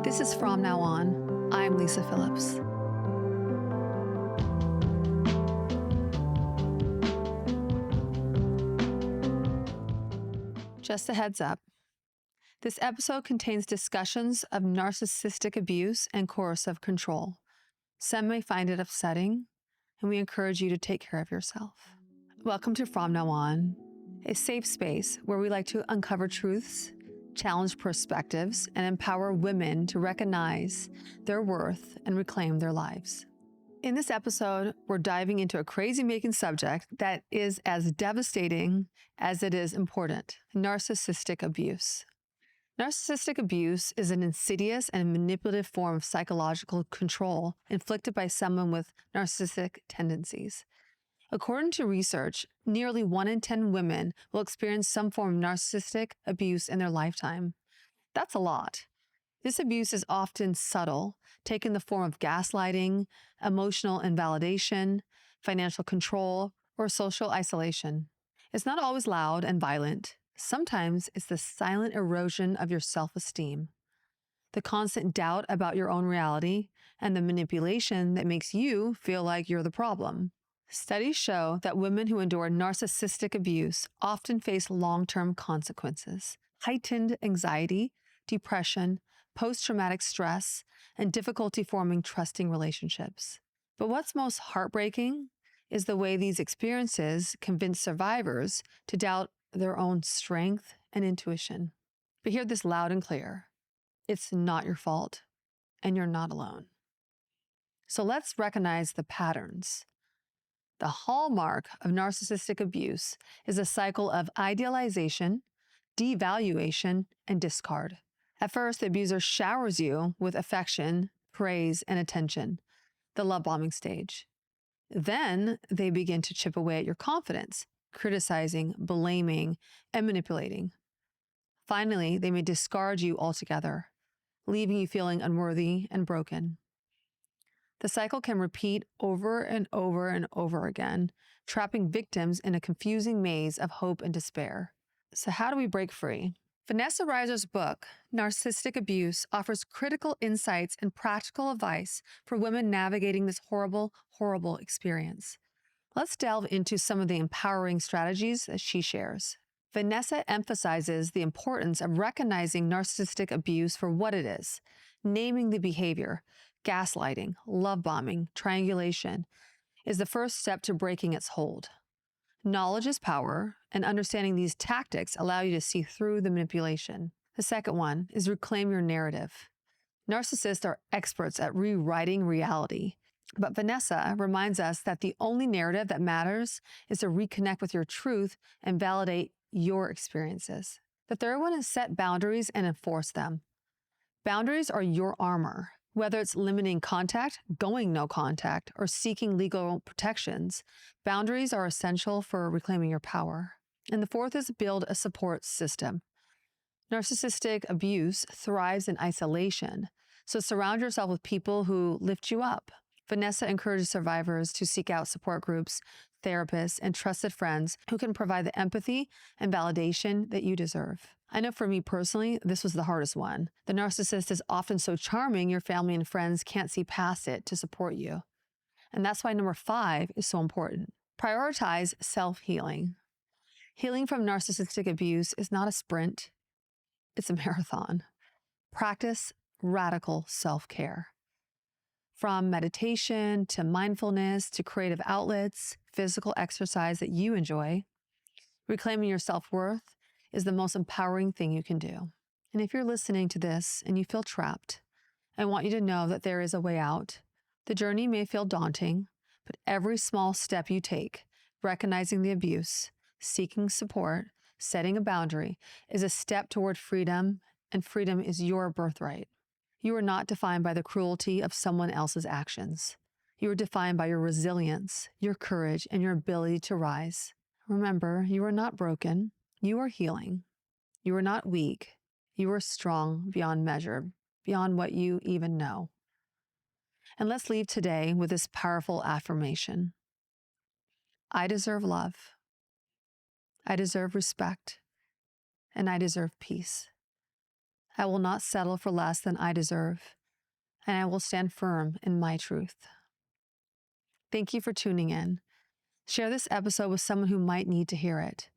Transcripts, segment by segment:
This is From Now On. I'm Lisa Phillips. Just a heads up. This episode contains discussions of narcissistic abuse and coercive control. Some may find it upsetting, and we encourage you to take care of yourself. Welcome to From Now On, a safe space where we like to uncover truths, challenge perspectives, and empower women to recognize their worth and reclaim their lives. In this episode, we're diving into a crazy-making subject that is as devastating as it is important: narcissistic abuse. Narcissistic abuse is an insidious and manipulative form of psychological control inflicted by someone with narcissistic tendencies. According to research, nearly 1 in 10 women will experience some form of narcissistic abuse in their lifetime. That's a lot. This abuse is often subtle, taking the form of gaslighting, emotional invalidation, financial control, or social isolation. It's not always loud and violent. Sometimes it's the silent erosion of your self-esteem, the constant doubt about your own reality, and the manipulation that makes you feel like you're the problem. Studies show that women who endure narcissistic abuse often face long-term consequences: heightened anxiety, depression, post-traumatic stress, and difficulty forming trusting relationships. But what's most heartbreaking is the way these experiences convince survivors to doubt their own strength and intuition. But hear this loud and clear: it's not your fault, and you're not alone. So let's recognize the patterns. The hallmark of narcissistic abuse is a cycle of idealization, devaluation, and discard. At first, the abuser showers you with affection, praise, and attention, the love bombing stage. Then they begin to chip away at your confidence, criticizing, blaming, and manipulating. Finally, they may discard you altogether, leaving you feeling unworthy and broken. The cycle can repeat over and over and over again, trapping victims in a confusing maze of hope and despair. So how do we break free? Vanessa Reiser's book, Narcissistic Abuse, offers critical insights and practical advice for women navigating this horrible, horrible experience. Let's delve into some of the empowering strategies that she shares. Vanessa emphasizes the importance of recognizing narcissistic abuse for what it is, naming the behavior. Gaslighting, love bombing, triangulation is the first step to breaking its hold. Knowledge is power, and understanding these tactics allow you to see through the manipulation. The second one is reclaim your narrative. Narcissists are experts at rewriting reality, but Vanessa reminds us that the only narrative that matters is to reconnect with your truth and validate your experiences. The third one is set boundaries and enforce them. Boundaries are your armor. Whether it's limiting contact, going no contact, or seeking legal protections, boundaries are essential for reclaiming your power. And the fourth is build a support system. Narcissistic abuse thrives in isolation, so surround yourself with people who lift you up. Vanessa encourages survivors to seek out support groups, therapists, and trusted friends who can provide the empathy and validation that you deserve. I know for me personally, this was the hardest one. The narcissist is often so charming, your family and friends can't see past it to support you. And that's why number 5 is so important. Prioritize self-healing. Healing from narcissistic abuse is not a sprint, it's a marathon. Practice radical self-care. From meditation to mindfulness to creative outlets, physical exercise that you enjoy, reclaiming your self-worth is the most empowering thing you can do. And if you're listening to this and you feel trapped, I want you to know that there is a way out. The journey may feel daunting, but every small step you take, recognizing the abuse, seeking support, setting a boundary, is a step toward freedom, and freedom is your birthright. You are not defined by the cruelty of someone else's actions. You are defined by your resilience, your courage, and your ability to rise. Remember, you are not broken. You are healing. You are not weak. You are strong beyond measure, beyond what you even know. And let's leave today with this powerful affirmation. I deserve love. I deserve respect. And I deserve peace. I will not settle for less than I deserve, and I will stand firm in my truth. Thank you for tuning in. Share this episode with someone who might need to hear it.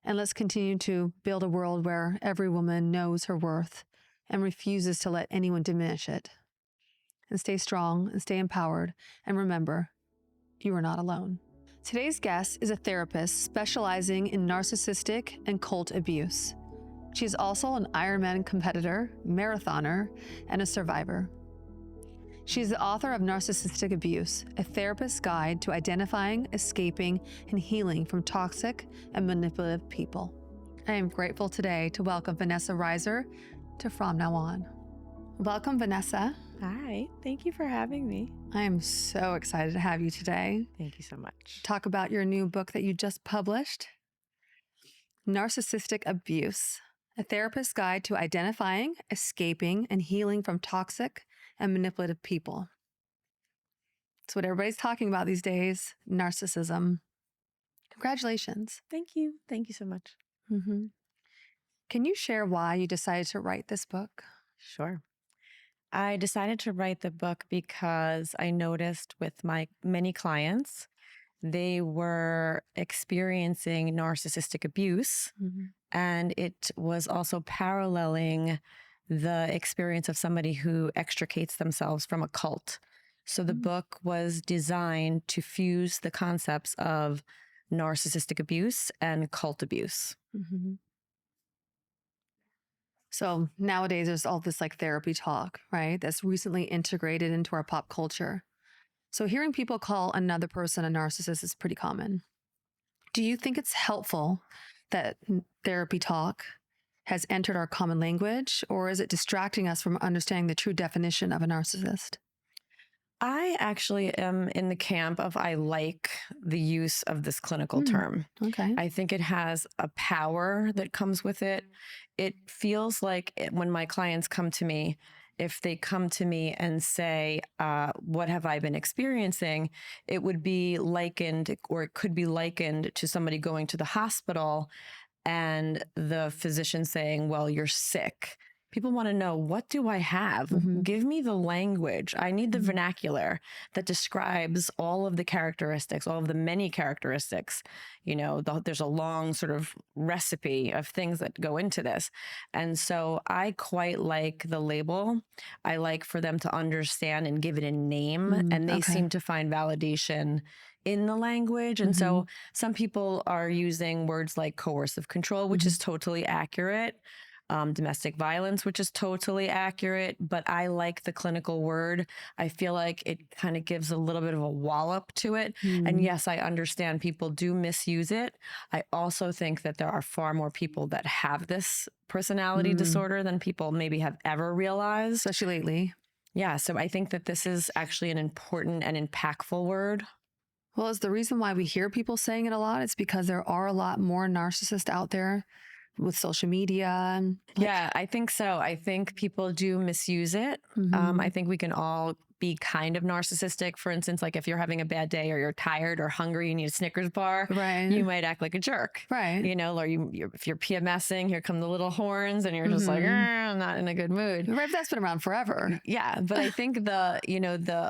And let's continue to build a world where every woman knows her worth and refuses to let anyone diminish it. And stay strong and stay empowered. And remember, you are not alone. Today's guest is a therapist specializing in narcissistic and cult abuse. She is also an Ironman competitor, marathoner, and a survivor. She is the author of Narcissistic Abuse, a therapist's guide to identifying, escaping, and healing from toxic and manipulative people. I am grateful today to welcome Vanessa Reiser to From Now On. Welcome, Vanessa. Hi, thank you for having me. I am so excited to have you today. Thank you so much. Talk about your new book that you just published, Narcissistic Abuse, a therapist's guide to identifying, escaping, and healing from toxic and manipulative people. It's what everybody's talking about these days, narcissism. Congratulations. Thank you. Thank you so much. Mm-hmm. Can you share why you decided to write this book? Sure. I decided to write the book because I noticed with my many clients, they were experiencing narcissistic abuse, and it was also paralleling the experience of somebody who extricates themselves from a cult. So the book was designed to fuse the concepts of narcissistic abuse and cult abuse. So nowadays there's all this like therapy talk, right? That's recently integrated into our pop culture. So hearing people call another person a narcissist is pretty common. Do you think it's helpful that therapy talk has entered our common language, or is it distracting us from understanding the true definition of a narcissist? I actually am in the camp of I like the use of this clinical term. Okay. I think it has a power that comes with it. It feels like when my clients come to me, if they come to me and say, what have I been experiencing? It would be likened, or it could be likened to somebody going to the hospital and the physician saying, well, you're sick. People want to know, what do I have? Give me the language. I need the vernacular that describes all of the characteristics, all of the many characteristics. You know, there's a long sort of recipe of things that go into this. And so I quite like the label. I like for them to understand and give it a name. And they seem to find validation in the language. And so some people are using words like coercive control, which is totally accurate. Domestic violence, which is totally accurate, but I like the clinical word. I feel like it kind of gives a little bit of a wallop to it. And yes, I understand people do misuse it. I also think that there are far more people that have this personality disorder than people maybe have ever realized. Especially lately. Yeah, so I think that this is actually an important and impactful word. Well, it's the reason why we hear people saying it a lot. It's because there are a lot more narcissists out there with social media. Yeah, I think so. I think people do misuse it. I think we can all be kind of narcissistic. For instance, like if you're having a bad day or you're tired or hungry, you need a Snickers bar, you might act like a jerk. You know, or if you're PMSing, here come the little horns and you're just like, I'm not in a good mood. Right, that's been around forever. Yeah, but I think the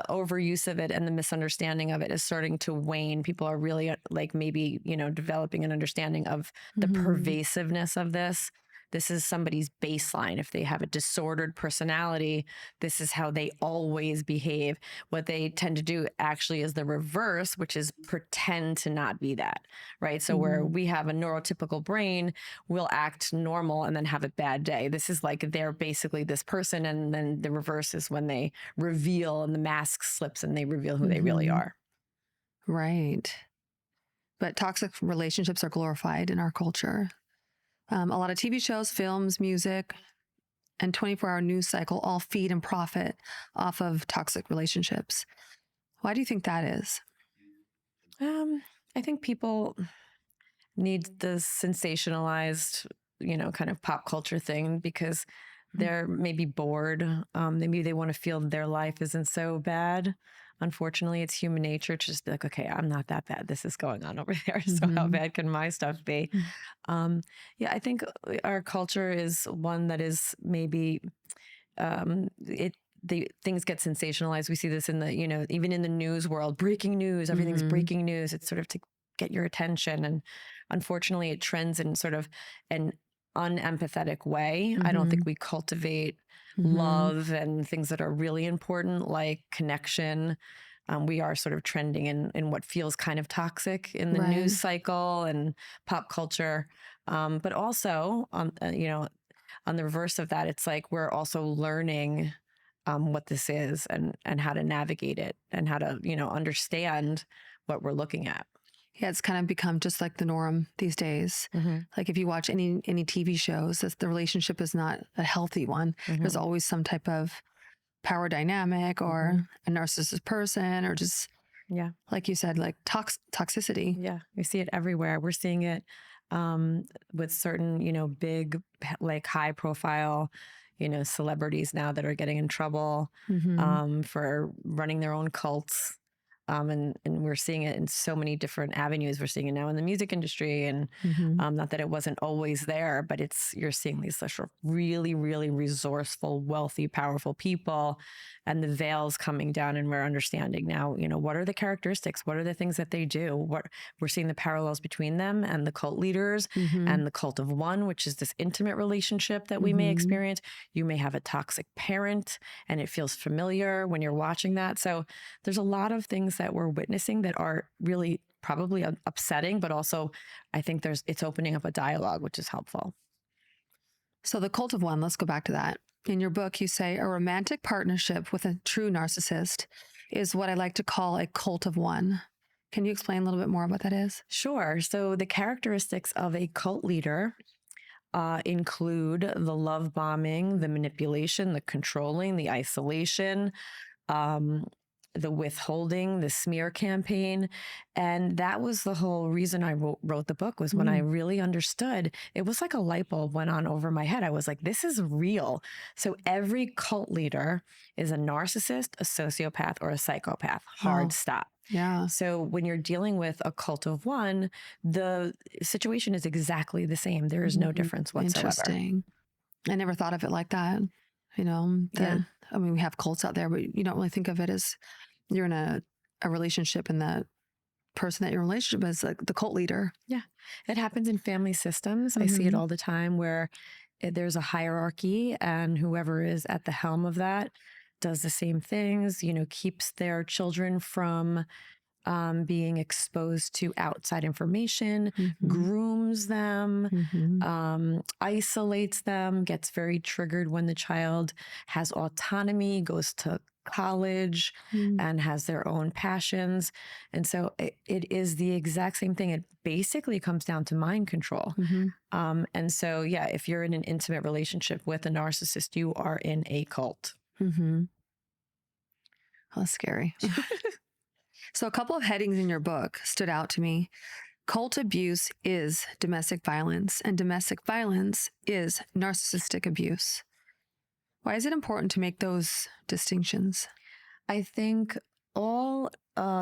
overuse of it and the misunderstanding of it is starting to wane. People are really like maybe, developing an understanding of the pervasiveness of this. This is somebody's baseline. If they have a disordered personality, this is how they always behave. What they tend to do actually is the reverse, which is pretend to not be that, right? So where we have a neurotypical brain, we'll act normal and then have a bad day. This is like they're basically this person, and then the reverse is when they reveal and the mask slips and they reveal who they really are. Right. But toxic relationships are glorified in our culture. A lot of TV shows, films, music, and 24-hour news cycle all feed and profit off of toxic relationships. Why do you think that is? I think people need the sensationalized, kind of pop culture thing because they're maybe bored. Maybe they want to feel their life isn't so bad. unfortunately, it's human nature to just be like, okay, I'm not that bad. This is going on over there. So how Mhm. bad can my stuff be? Yeah, I think our culture is one that is maybe the things get sensationalized. We see this in the, even in the news world, breaking news, everything's Mhm. breaking news. It's sort of to get your attention. And unfortunately, it trends in sort of an unempathetic way. I don't think Mhm. we cultivate Mhm. love and things that are really important, like connection. We are sort of trending in what feels kind of toxic in the Right. news cycle and pop culture. But also, on the reverse of that, it's like we're also learning what this is and how to navigate it and how to, understand what we're looking at. Yeah, it's kind of become just like the norm these days. Mm-hmm. Like if you watch any TV shows, the relationship is not a healthy one. There's Mm-hmm. always some type of power dynamic Mm-hmm. or a narcissist person or just, Yeah. like you said, like toxicity. Yeah. We see it everywhere. We're seeing it with certain, big, like high profile, celebrities now that are getting in trouble Mm-hmm. for running their own cults. And we're seeing it in so many different avenues. We're seeing it now in the music industry, and Mm-hmm. not that it wasn't always there, but you're seeing these sort of really, really resourceful, wealthy, powerful people, and the veils coming down, and we're understanding now, what are the characteristics? What are the things that they do? What we're seeing the parallels between them and the cult leaders Mm-hmm. and the cult of one, which is this intimate relationship that we may Mm-hmm. experience. You may have a toxic parent, and it feels familiar when you're watching that. So there's a lot of things that we're witnessing that are really probably upsetting, but also I think it's opening up a dialogue, which is helpful. So the cult of one, let's go back to that. In your book, you say a romantic partnership with a true narcissist is what I like to call a cult of one. Can you explain a little bit more what that is? Sure. So the characteristics of a cult leader include the love bombing, the manipulation, the controlling, the isolation, um, the withholding, the smear campaign. And that was the whole reason I wrote the book, was when I really understood. It was like a light bulb went on over my head. I was like, this is real. So every cult leader is a narcissist, a sociopath, or a psychopath. Hard Oh, stop. yeah. So when you're dealing with a cult of one, the situation is exactly the same. There is no difference whatsoever. Interesting. I never thought of it like that. Yeah. I mean, we have cults out there, but you don't really think of it as you're in a relationship and the person that you're in a relationship with is like the cult leader. Yeah. It happens in family systems. I see it Mhm. all the time where there's a hierarchy, and whoever is at the helm of that does the same things, keeps their children from being exposed to outside information, Mhm. grooms them, Mhm. isolates them, gets very triggered when the child has autonomy, goes to college, Mm. and has their own passions. And so it is the exact same thing. It basically comes down to mind control. Mhm. And so, yeah, if you're in an intimate relationship with a narcissist, you are in a cult. Mhm. Oh, that's scary. So a couple of headings in your book stood out to me. Cult abuse is domestic violence, and domestic violence is narcissistic abuse. Why is it important to make those distinctions? I think all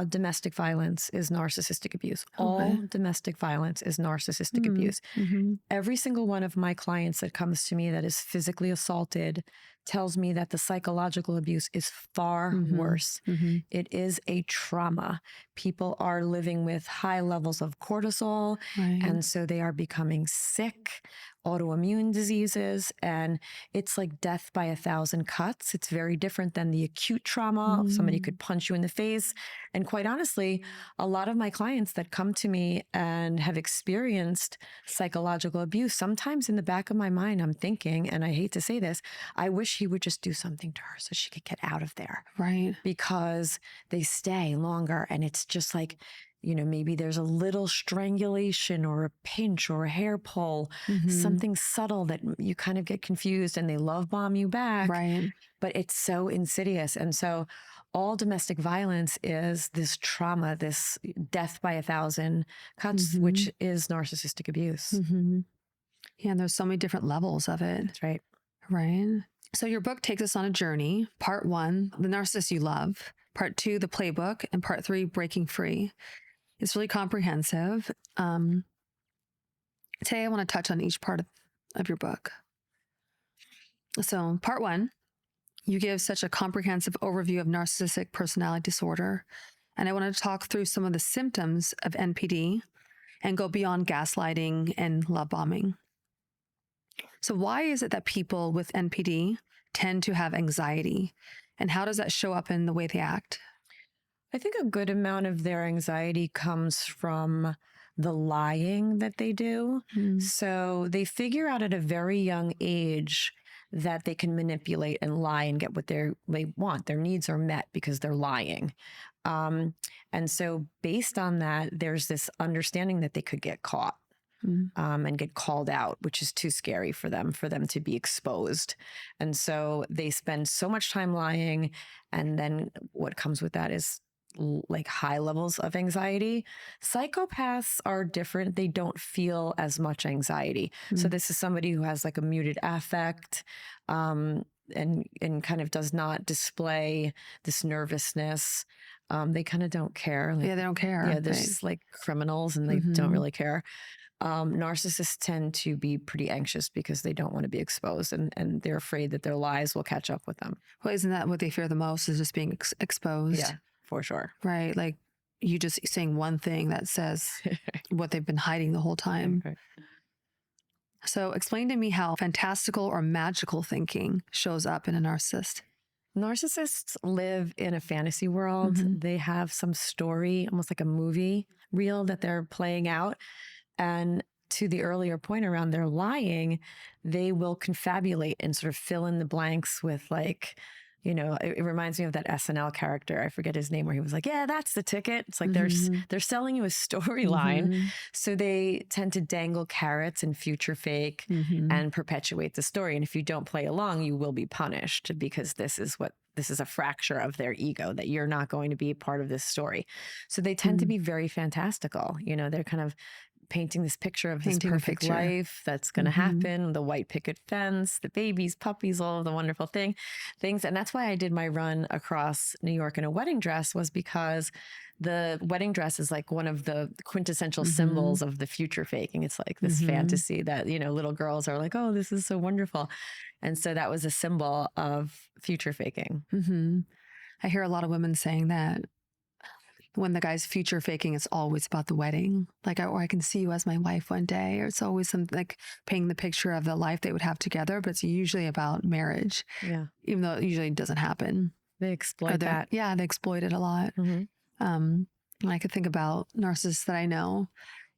domestic violence is narcissistic abuse. Okay. All domestic violence is narcissistic abuse. Mm-hmm. Every single one of my clients that comes to me that is physically assaulted tells me that the psychological abuse is far worse. Mm-hmm. It is a trauma. People are living with high levels of cortisol, Right. and so they are becoming sick, autoimmune diseases, and it's like death by 1,000 cuts. It's very different than the acute trauma. Somebody could punch you in the face. And quite honestly, a lot of my clients that come to me and have experienced psychological abuse, sometimes in the back of my mind, I'm thinking, and I hate to say this, I wish he would just do something to her so she could get out of there. Right. Because they stay longer, and it's just like, maybe there's a little strangulation or a pinch or a hair pull, something subtle that you kind of get confused, and they love bomb you back. Right. But it's so insidious. And so all domestic violence is this trauma, this death by 1,000 cuts, which is narcissistic abuse. Yeah, and there's so many different levels of it. That's right. Right. So your book takes us on a journey. Part 1, the narcissist you love. Part 2, the playbook, and Part 3, breaking free. It's really comprehensive. Today, I want to touch on each part of your book. So, Part 1, you give such a comprehensive overview of narcissistic personality disorder. And I want to talk through some of the symptoms of NPD and go beyond gaslighting and love bombing. So why is it that people with NPD tend to have anxiety? And how does that show up in the way they act? I think a good amount of their anxiety comes from the lying that they do. So they figure out at a very young age that they can manipulate and lie and get what they want. Their needs are met because they're lying. And so based on that, there's this understanding that they could get caught and get called out, which is too scary for them to be exposed. And so they spend so much time lying. And then what comes with that is like high levels of anxiety. Psychopaths are different. They don't feel as much anxiety. So this is somebody who has like a muted affect, and kind of does not display this nervousness. They kind of don't care. Like, Yeah, they don't care. Yeah, they're just like criminals and they don't really care. Narcissists tend to be pretty anxious because they don't want to be exposed, and they're afraid that their lies will catch up with them. Well, isn't that what they fear the most, is just being exposed? Yeah, for sure. Right. Like you just saying one thing that says what they've been hiding the whole time. Right. So explain to me how fantastical or magical thinking shows up in a narcissist. Narcissists live in a fantasy world. They have some story, almost like a movie reel that they're playing out. And to the earlier point around their lying, they will confabulate and sort of fill in the blanks with like, you know, it reminds me of that SNL character. I forget his name, where he was like, yeah, that's the ticket. It's like they're selling you a storyline. So they tend to dangle carrots and future fake and perpetuate the story. And if you don't play along, you will be punished, because this is a fracture of their ego, that you're not going to be a part of this story. So they tend to be very fantastical. You know, they're kind of painting this picture of this perfect life that's going to happen, the white picket fence, the babies, puppies, all of the wonderful things. And that's why I did my run across New York in a wedding dress, was because the wedding dress is like one of the quintessential symbols of the future faking. It's like this fantasy that, you know, little girls are like, oh, this is so wonderful. And so that was a symbol of future faking. I hear a lot of women saying that when the guy's future faking, it's always about the wedding. Like, or I can see you as my wife one day, or it's always something like painting the picture of the life they would have together, but it's usually about marriage. Yeah. Even though it usually doesn't happen. They exploit that. Yeah, they exploit it a lot. And I could think about narcissists that I know.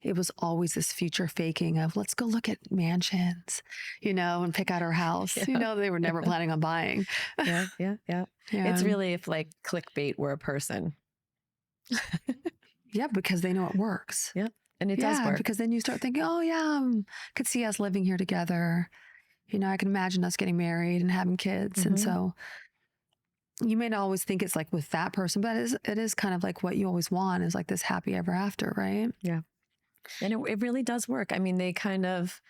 It was always this future faking of, let's go look at mansions, you know, and pick out our house. You know, they were never planning on buying. Yeah. It's really if like clickbait were a person. Yeah, because they know it works. Yeah, and it does work. Because then you start thinking, oh yeah, I could see us living here together. You know, I can imagine us getting married and having kids. And so you may not always think it's like with that person, but it is kind of like what you always want, is like this happy ever after, right? Yeah. And it really does work. I mean, they kind of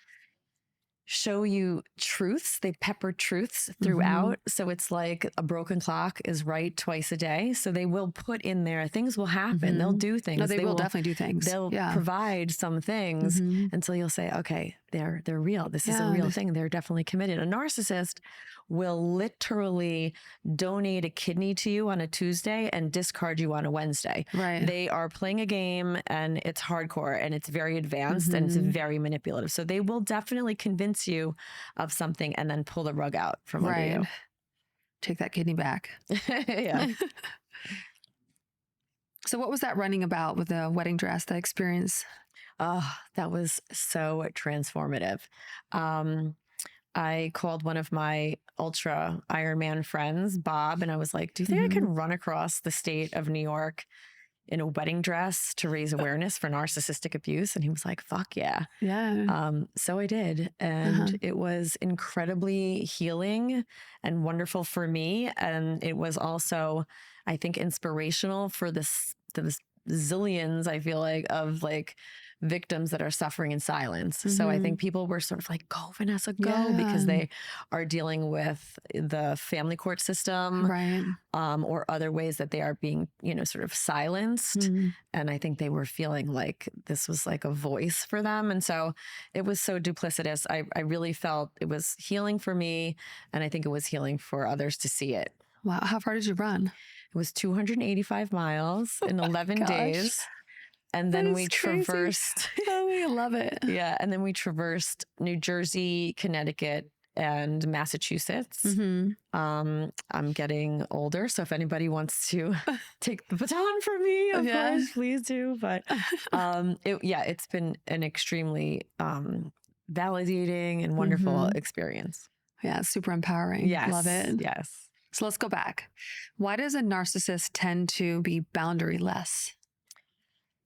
show you truths. They pepper truths throughout. So it's like a broken clock is right twice a day. So they will put in there, things will happen. They'll do things. No, they will definitely do things. They'll provide some things until you'll say, okay, they're real. This is a real thing. They're definitely committed. A narcissist will literally donate a kidney to you on a Tuesday and discard you on a Wednesday. Right. They are playing a game, and it's hardcore, and it's very advanced, and it's very manipulative. So they will definitely convince you of something and then pull the rug out from under you. Take that kidney back. Yeah. So what was that running about with the wedding dress, that experience? Oh, that was so transformative. I called one of my ultra Ironman friends, Bob, and I was like, do you think I can run across the state of New York in a wedding dress to raise awareness for narcissistic abuse? And he was like, fuck yeah. Yeah. So I did. And it was incredibly healing and wonderful for me. And it was also, I think, inspirational for the zillions, I feel like, of like victims that are suffering in silence. So I think people were sort of like, go, Vanessa, go, Yeah. because they are dealing with the family court system, Right. or other ways that they are being, sort of silenced. And I think they were feeling like this was like a voice for them. And so it was so duplicitous. I really felt it was healing for me. And I think it was healing for others to see it. Wow. How far did you run? It was 285 miles in 11 days. And then we traversed. Oh, I love it. Yeah. And then we traversed New Jersey, Connecticut, and Massachusetts. I'm getting older, so if anybody wants to take the baton from me, of course, please do. But it's been an extremely validating and wonderful experience. Yeah, super empowering. Yes, love it. Yes. So let's go back. Why does a narcissist tend to be boundaryless?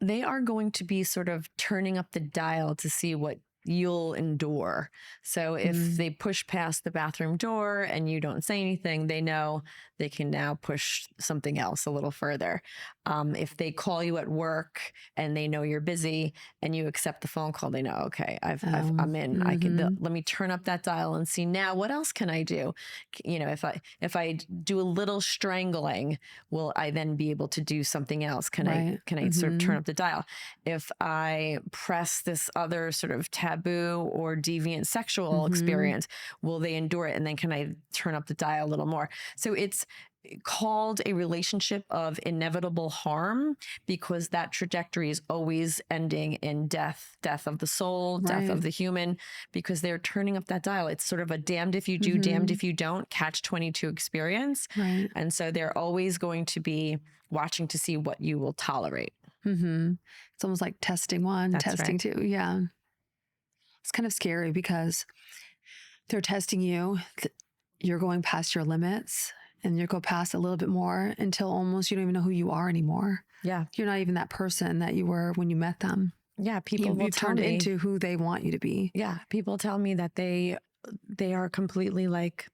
They are going to be sort of turning up the dial to see what you'll endure. So if they push past the bathroom door and you don't say anything, they know they can now push something else a little further. If they call you at work and they know you're busy and you accept the phone call, they know, okay, I'm in. I can let me turn up that dial and see now what else can I do? If I do a little strangling, will I then be able to do something else? Can I sort of turn up the dial? If I press this other sort of taboo or deviant sexual experience, will they endure it? And then can I turn up the dial a little more? So it's called a relationship of inevitable harm because that trajectory is always ending in death of the soul, death of the human, because they're turning up that dial. It's sort of a damned if you do, damned if you don't, catch-22 experience. Right. And so they're always going to be watching to see what you will tolerate. It's almost like testing one, testing two. Yeah. It's kind of scary because they're testing you. You're going past your limits and you go past a little bit more until almost you don't even know who you are anymore. Yeah. You're not even that person that you were when you met them. Yeah. People will tell turned me into who they want you to be. Yeah. People tell me that they are completely like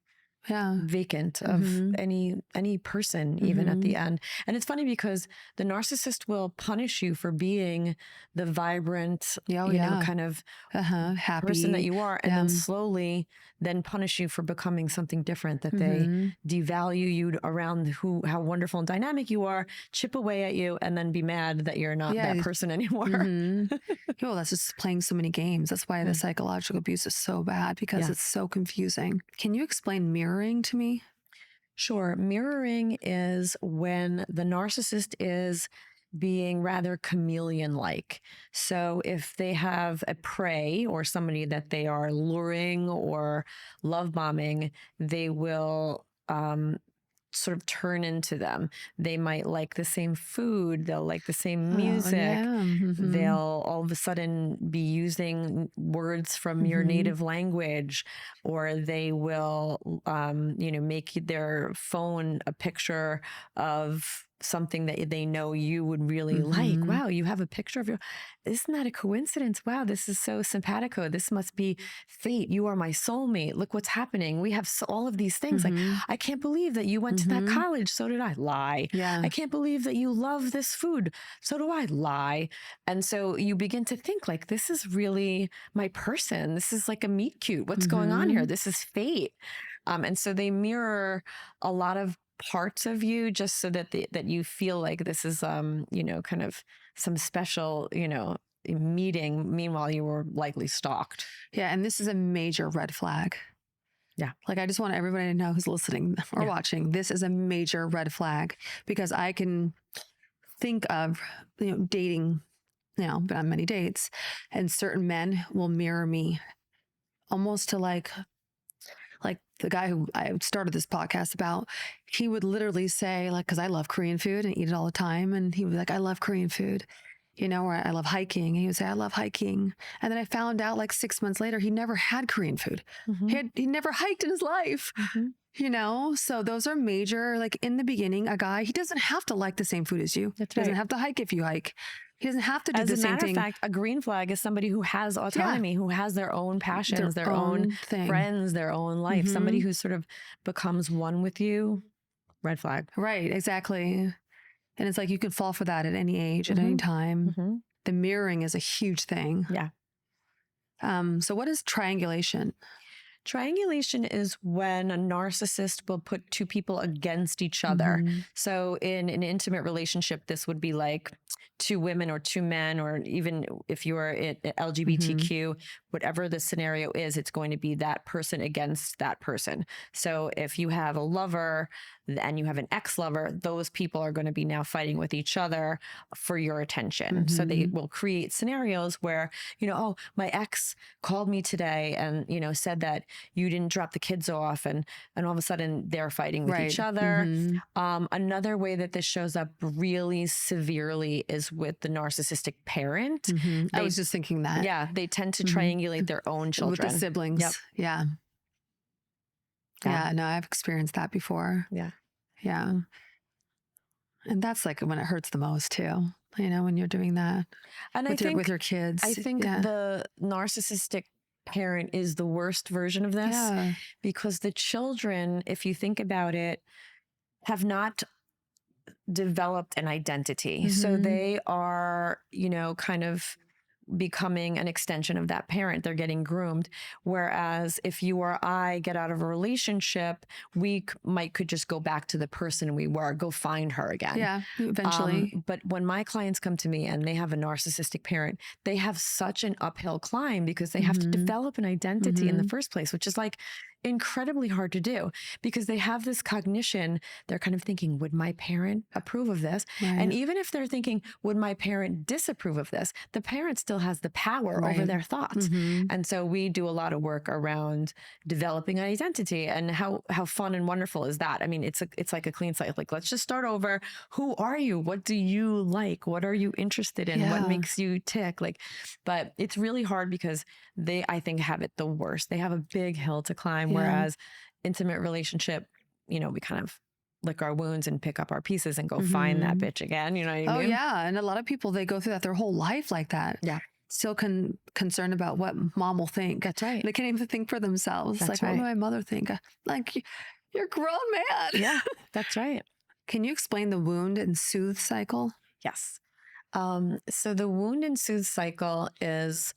vacant of any person, even at the end. And it's funny because the narcissist will punish you for being the vibrant, kind of happy person that you are, and then slowly then punish you for becoming something different, that they devalue you around how wonderful and dynamic you are, chip away at you, and then be mad that you're not that person anymore. Well, that's just playing so many games. That's why the psychological abuse is so bad, because it's so confusing. Can you explain mirroring to me? Sure. Mirroring is when the narcissist is being rather chameleon-like. So if they have a prey or somebody that they are luring or love bombing, they will sort of turn into them. They might like the same food. They'll like the same music. They'll all of a sudden be using words from your native language, or they will, make their phone a picture of something that they know you would really like. Wow, you have a picture of your, isn't that a coincidence? Wow, this is so simpatico. This must be fate. You are my soulmate. Look what's happening. We have all of these things. Like, I can't believe that you went to that college. So did I. Lie. Yeah. I can't believe that you love this food. So do I. Lie. And so you begin to think like, this is really my person. This is like a meet cute. What's going on here? This is fate. And so they mirror a lot of parts of you just so that that you feel like this is kind of some special meeting. Meanwhile, you were likely stalked. Yeah, and this is a major red flag. Yeah. Like, I just want everybody to know who's listening or watching, this is a major red flag, because I can think of dating been on many dates, and certain men will mirror me almost to like the guy who I started this podcast about. He would literally say, like, because I love Korean food and eat it all the time, and he would be like, I love Korean food, or I love hiking. And he would say, I love hiking. And then I found out like 6 months later, he never had Korean food. He never hiked in his life. So those are major. Like, in the beginning, a guy, he doesn't have to like the same food as you. He doesn't have to hike if you hike. He doesn't have to do the same thing. As a matter of fact, a green flag is somebody who has autonomy, who has their own passions, their own friends, their own life. Somebody who sort of becomes one with you. Red flag. Right, exactly. And it's like you can fall for that at any age, at any time. the mirroring is a huge thing. Yeah. So what is triangulation? Triangulation is when a narcissist will put two people against each other. So in an intimate relationship, this would be like two women or two men, or even if you are LGBTQ, whatever the scenario is, it's going to be that person against that person. So if you have a lover and you have an ex-lover, those people are going to be now fighting with each other for your attention. So they will create scenarios where, oh, my ex called me today and, said that you didn't drop the kids off, and all of a sudden they're fighting with each other. Another way that this shows up really severely is with the narcissistic parent. I was just thinking that. Yeah, they tend to triangulate their own children. With the siblings. Yep. Yeah. Yeah, no, I've experienced that before. Yeah. Yeah. And that's like when it hurts the most too, when you're doing that and with your kids. I think the narcissistic parent is the worst version of this because the children, if you think about it, have not developed an identity. So they are, kind of becoming an extension of that parent. They're getting groomed. Whereas if you or I get out of a relationship, we could just go back to the person we were, go find her again. Yeah, eventually. But when my clients come to me and they have a narcissistic parent, they have such an uphill climb because they have to develop an identity in the first place, which is like incredibly hard to do because they have this cognition. They're kind of thinking, would my parent approve of this? Right. And even if they're thinking, would my parent disapprove of this? The parent still has the power over their thoughts. And so we do a lot of work around developing an identity, and how fun and wonderful is that? I mean, it's like a clean slate. Like, let's just start over. Who are you? What do you like? What are you interested in? What makes you tick? But it's really hard because they, I think, have it the worst. They have a big hill to climb. Whereas intimate relationship, we kind of lick our wounds and pick up our pieces and go find that bitch again. You know what I mean? Oh yeah. And a lot of people, they go through that their whole life like that. Yeah. Still concerned about what mom will think. That's right. They can't even think for themselves. That's right. What will my mother think? Like, you're a grown man. Yeah, that's right. Can you explain the wound and soothe cycle? Yes. So the wound and soothe cycle is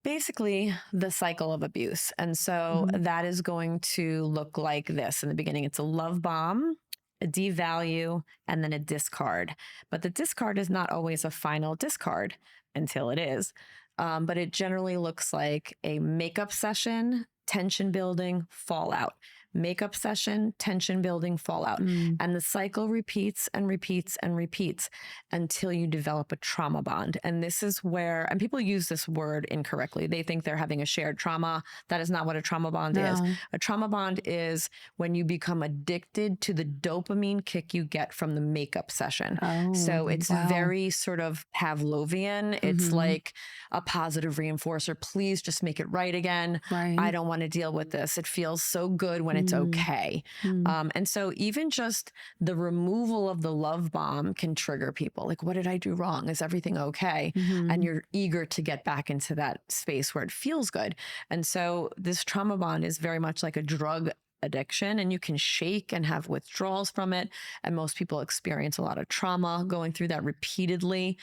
basically the cycle of abuse. And so that is going to look like this. In the beginning, it's a love bomb, a devalue, and then a discard. But the discard is not always a final discard until it is. But it generally looks like a makeup session, tension building, fallout. Makeup session, tension building, fallout. And the cycle repeats and repeats and repeats until you develop a trauma bond. And this is where, and people use this word incorrectly. They think they're having a shared trauma. That is not what a trauma bond is. A trauma bond is when you become addicted to the dopamine kick you get from the makeup session. So it's very sort of Pavlovian. It's like a positive reinforcer. Please just make it right again. I don't want to deal with this. It feels so good when it's okay. And so even just the removal of the love bomb can trigger people. Like, what did I do wrong? Is everything okay? And you're eager to get back into that space where it feels good. And so this trauma bond is very much like a drug addiction, and you can shake and have withdrawals from it. And most people experience a lot of trauma going through that repeatedly.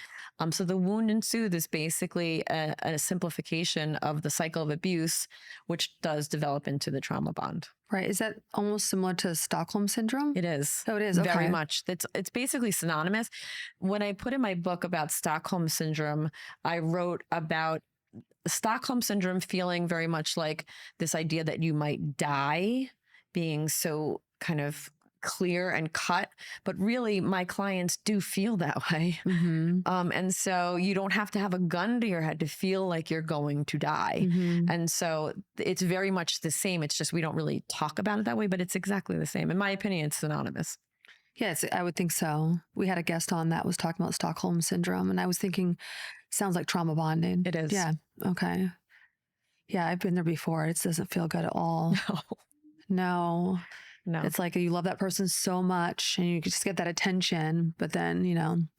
So the wound and soothe is basically a simplification of the cycle of abuse, which does develop into the trauma bond. Right. Is that almost similar to Stockholm syndrome? It is. Oh, it is. Okay. Very much. It's basically synonymous. When I put in my book about Stockholm syndrome, I wrote about Stockholm syndrome feeling very much like this idea that you might die, being so kind of clear and cut, but really my clients do feel that way. And so you don't have to have a gun to your head to feel like you're going to die. And so it's very much the same. It's just, we don't really talk about it that way, but it's exactly the same. In my opinion, it's synonymous. Yes, I would think so. We had a guest on that was talking about Stockholm syndrome, and I was thinking, sounds like trauma bonding. It is. Yeah. Okay. Yeah, I've been there before. It doesn't feel good at all. No. It's like you love that person so much and you just get that attention, but then,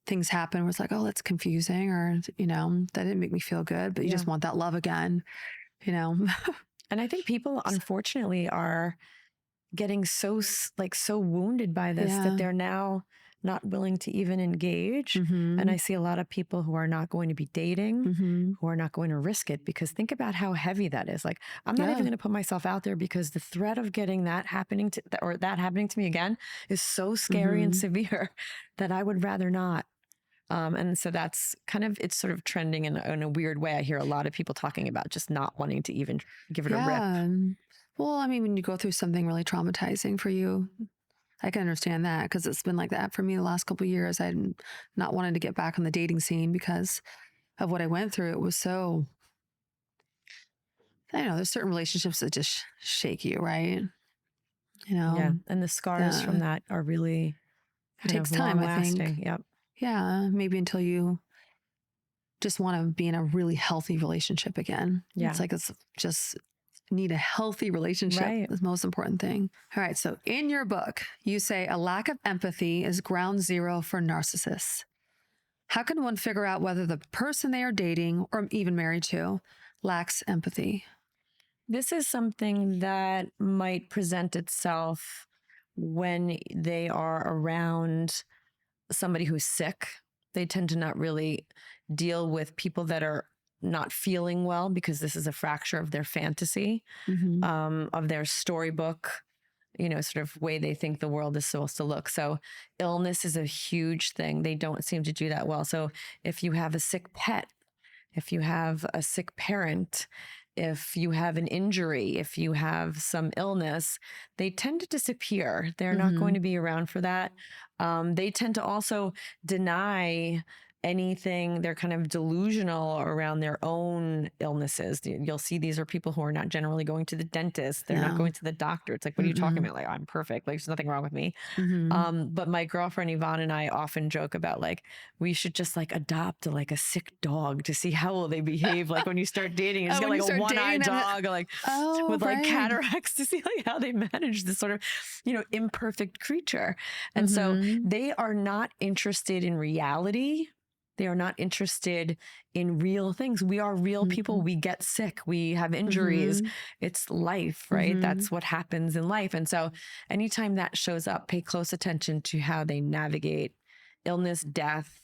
things happen where it's like, oh, that's confusing, or, that didn't make me feel good, but you just want that love again, And I think people, unfortunately, are getting so wounded by this that they're now not willing to even engage. And I see a lot of people who are not going to be dating, who are not going to risk it, because think about how heavy that is. Like, I'm not even going to put myself out there because the threat of getting that happening to me again is so scary and severe that I would rather not. And so that's kind of, it's sort of trending in a weird way. I hear a lot of people talking about just not wanting to even give it a rip. Well, I mean, when you go through something really traumatizing for you, I can understand that, because it's been like that for me the last couple of years. I'm not wanting to get back on the dating scene because of what I went through. It was so, I don't know, there's certain relationships that just shake you, right? You know? Yeah. And the scars from that are really, it takes time, I think. Yep. Yeah. Maybe until you just want to be in a really healthy relationship again. Yeah. It's like, it's just need a healthy relationship. Right. Is the most important thing. All right. So in your book, you say a lack of empathy is ground zero for narcissists. How can one figure out whether the person they are dating or even married to lacks empathy? This is something that might present itself when they are around somebody who's sick. They tend to not really deal with people that are not feeling well, because this is a fracture of their fantasy, of their storybook, sort of way they think the world is supposed to look. So illness is a huge thing. They don't seem to do that well. So if you have a sick pet, if you have a sick parent, if you have an injury, if you have some illness, they tend to disappear. They're not going to be around for that. They tend to also deny anything. They're kind of delusional around their own illnesses. You'll see these are people who are not generally going to the dentist. They're not going to the doctor. It's like, what are you talking about? Like, I'm perfect. Like, there's nothing wrong with me. But my girlfriend Yvonne and I often joke about, like, we should just like adopt like a sick dog to see how will they behave. Like when you start dating, it's got like a one-eyed dog, like with like cataracts, to see like how they manage this sort of, imperfect creature. And so they are not interested in reality. They are not interested in real things. We are real people. We get sick. We have injuries. It's life, right? That's what happens in life. And so anytime that shows up, pay close attention to how they navigate illness, death,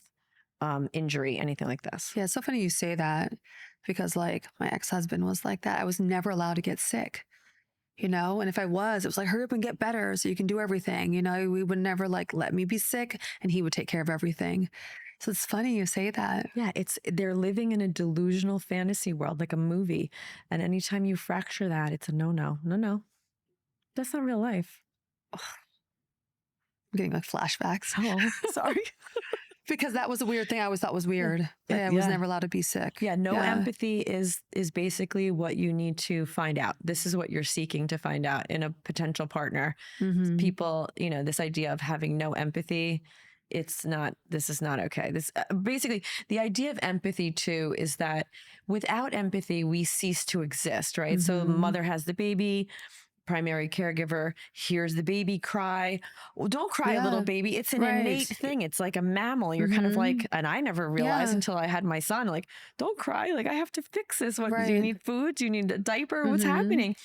injury, anything like this. Yeah, it's so funny you say that, because like my ex-husband was like that. I was never allowed to get sick, and if I was, it was like, hurry up and get better so you can do everything. We would never like let me be sick, and he would take care of everything. So it's funny you say that. Yeah, they're living in a delusional fantasy world, like a movie. And anytime you fracture that, it's a no. That's not real life. I'm getting like flashbacks. Oh, sorry. Because that was a weird thing I always thought was weird. I was never allowed to be sick. Yeah, empathy is basically what you need to find out. This is what you're seeking to find out in a potential partner. People, this idea of having no empathy, this is not okay. This basically, the idea of empathy too is that without empathy, we cease to exist, right? So mother has the baby, primary caregiver hears the baby cry. Well, don't cry, little baby. It's an innate thing. It's like a mammal. You're kind of like, and I never realized until I had my son, like, don't cry. Like, I have to fix this. What do you need food? Do you need a diaper? What's happening?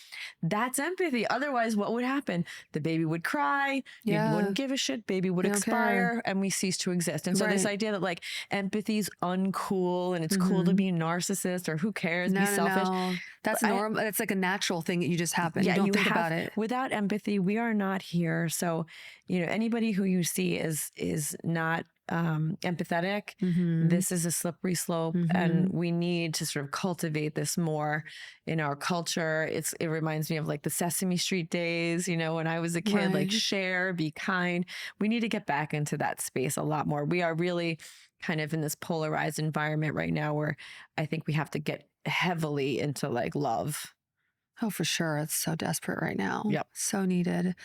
That's empathy. Otherwise, what would happen? The baby would cry. You wouldn't give a shit. Baby would expire and we cease to exist. And so this idea that like empathy's uncool and it's cool to be a narcissist or who cares, be selfish. No. That's normal. It's like a natural thing that you just happen. You don't think about it. Without empathy, we are not here. So, anybody who you see is not empathetic, this is a slippery slope, and we need to sort of cultivate this more in our culture. It reminds me of like the Sesame Street days, when I was a kid, like share, be kind. We need to get back into that space a lot more. We are really kind of in this polarized environment right now where I think we have to get heavily into like love. Oh, for sure. It's so desperate right now. Yep. So needed.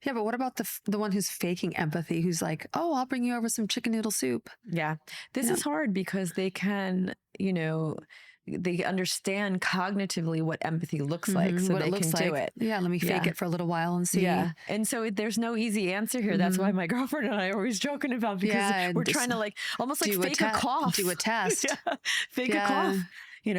Yeah, but what about the one who's faking empathy, who's like, oh, I'll bring you over some chicken noodle soup? Yeah. This is hard because they can, they understand cognitively what empathy looks like, so they can do it. Yeah, let me fake it for a little while and see. Yeah. And so there's no easy answer here. That's why my girlfriend and I are always joking about, because we're trying to like almost like fake a cough. Do a test. Fake a cough.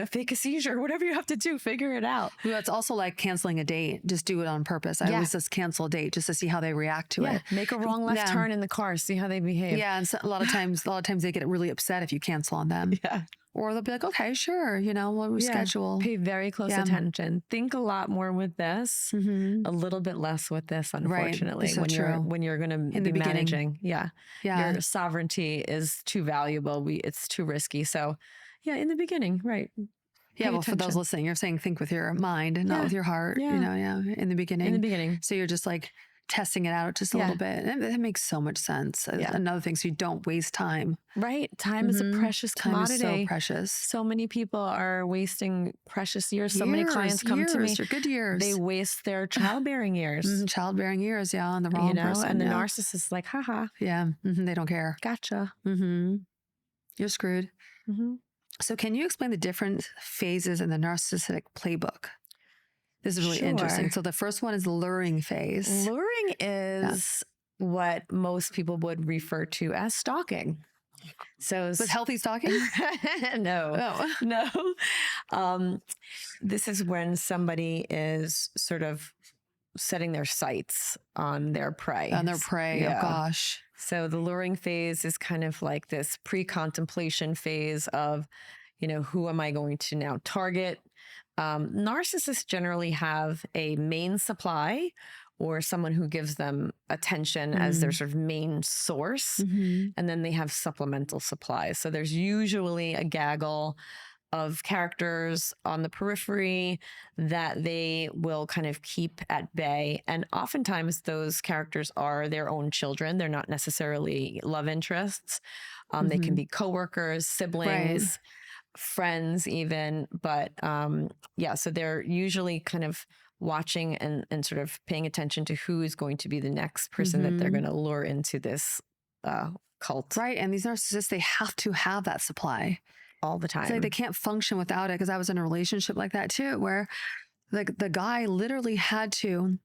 fake a seizure, whatever you have to do, figure it out. Well, it's also like canceling a date. Just do it on purpose. I always just cancel a date just to see how they react to it. Make a wrong left turn in the car, see how they behave. Yeah, and so a lot of times they get really upset if you cancel on them. Yeah. Or they'll be like, okay, sure, we'll reschedule. Pay very close attention. Think a lot more with this, a little bit less with this, unfortunately, when you're going to be managing. Yeah. Your sovereignty is too valuable. It's too risky. So yeah, in the beginning, right. Yeah, well, for those listening, you're saying think with your mind and not with your heart, in the beginning. In the beginning. So you're just like testing it out just a little bit. And that makes so much sense. Another thing, so you don't waste time. Right. Time is a precious commodity. Time is so precious. So many people are wasting precious years. So many clients come to me. Your good years. They waste their childbearing years. Childbearing years, on the wrong person. And the narcissist is like, haha. Yeah. They don't care. Gotcha. You're screwed. So can you explain the different phases in the narcissistic playbook? This is really interesting. So the first one is the luring phase. Luring is what most people would refer to as stalking. So with healthy stalking? No. This is when somebody is sort of setting their sights on their prey. Oh gosh. So the luring phase is kind of like this pre-contemplation phase of, who am I going to now target? Narcissists generally have a main supply or someone who gives them attention as their sort of main source. And then they have supplemental supplies. So there's usually a gaggle of characters on the periphery that they will kind of keep at bay. And oftentimes those characters are their own children. They're not necessarily love interests. They can be coworkers, siblings, friends even. But so they're usually kind of watching and sort of paying attention to who is going to be the next person that they're going to lure into this cult. Right. And these narcissists, they have to have that supply. All the time. It's like they can't function without it. Because I was in a relationship like that too, where like the guy literally had to,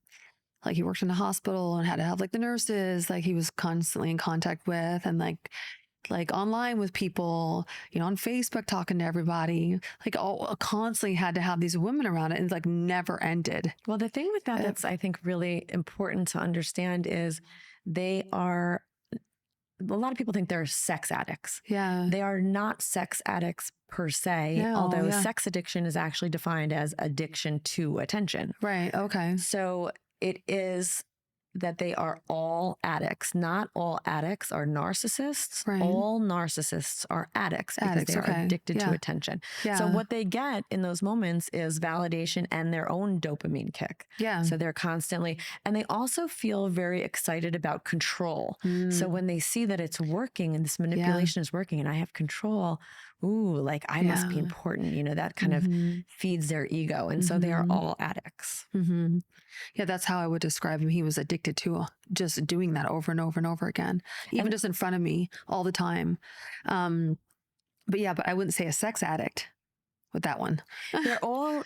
like he worked in a hospital and had to have like the nurses, like he was constantly in contact with, and like online with people, on Facebook talking to everybody, like constantly had to have these women around it, and like never ended. Well, the thing with that that's I think really important to understand is a lot of people think they're sex addicts. Yeah. They are not sex addicts per se, although sex addiction is actually defined as addiction to attention. Right. Okay. So it is that they are all addicts. Not all addicts are narcissists. Right. All narcissists are addicts because they are addicted to attention. Yeah. So what they get in those moments is validation and their own dopamine kick. Yeah. So they're constantly, and they also feel very excited about control. So when they see that it's working and this manipulation is working and I have control, like I must be important, that kind of feeds their ego. And so they are all addicts. Yeah, that's how I would describe him. He was addicted to just doing that over and over and over again, even just in front of me all the time. But I wouldn't say a sex addict with that one. They're all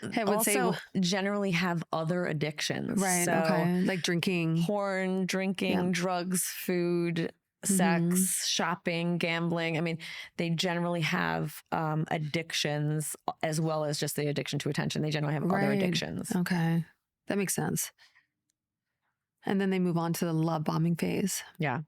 generally have other addictions. Right. So, like drinking. Porn, drinking, drugs, food, sex, shopping, gambling. I mean, they generally have addictions as well as just the addiction to attention. They generally have other addictions. Okay. That makes sense. And then they move on to the love bombing phase. Yeah.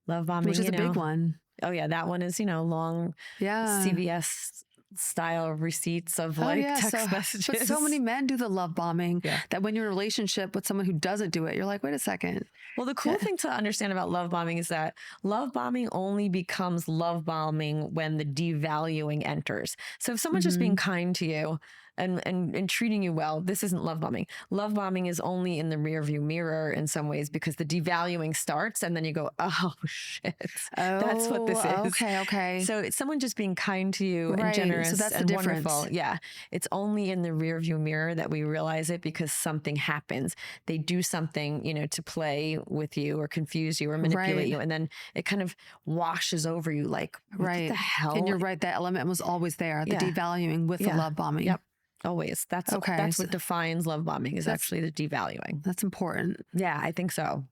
Love bombing, which is a big one. Oh yeah. That one is, long CVS style receipts of text messages. But so many men do the love bombing that when you're in a relationship with someone who doesn't do it, you're like, wait a second. Well, the cool thing to understand about love bombing is that love bombing only becomes love bombing when the devaluing enters. So if someone's just being kind to you and treating you well, this isn't love bombing. Love bombing is only in the rearview mirror in some ways because the devaluing starts and then you go, oh shit, that's what this is. Okay. So it's someone just being kind to you and generous so that's and the difference. wonderful. Yeah. It's only in the rearview mirror that we realize it because something happens. They do something, to play with you or confuse you or manipulate you. And then it kind of washes over you like, what the hell? And you're right. That element was always there. The devaluing with the love bombing. Yep. Always. That's what defines love bombing is actually the devaluing. That's important. Yeah, I think so.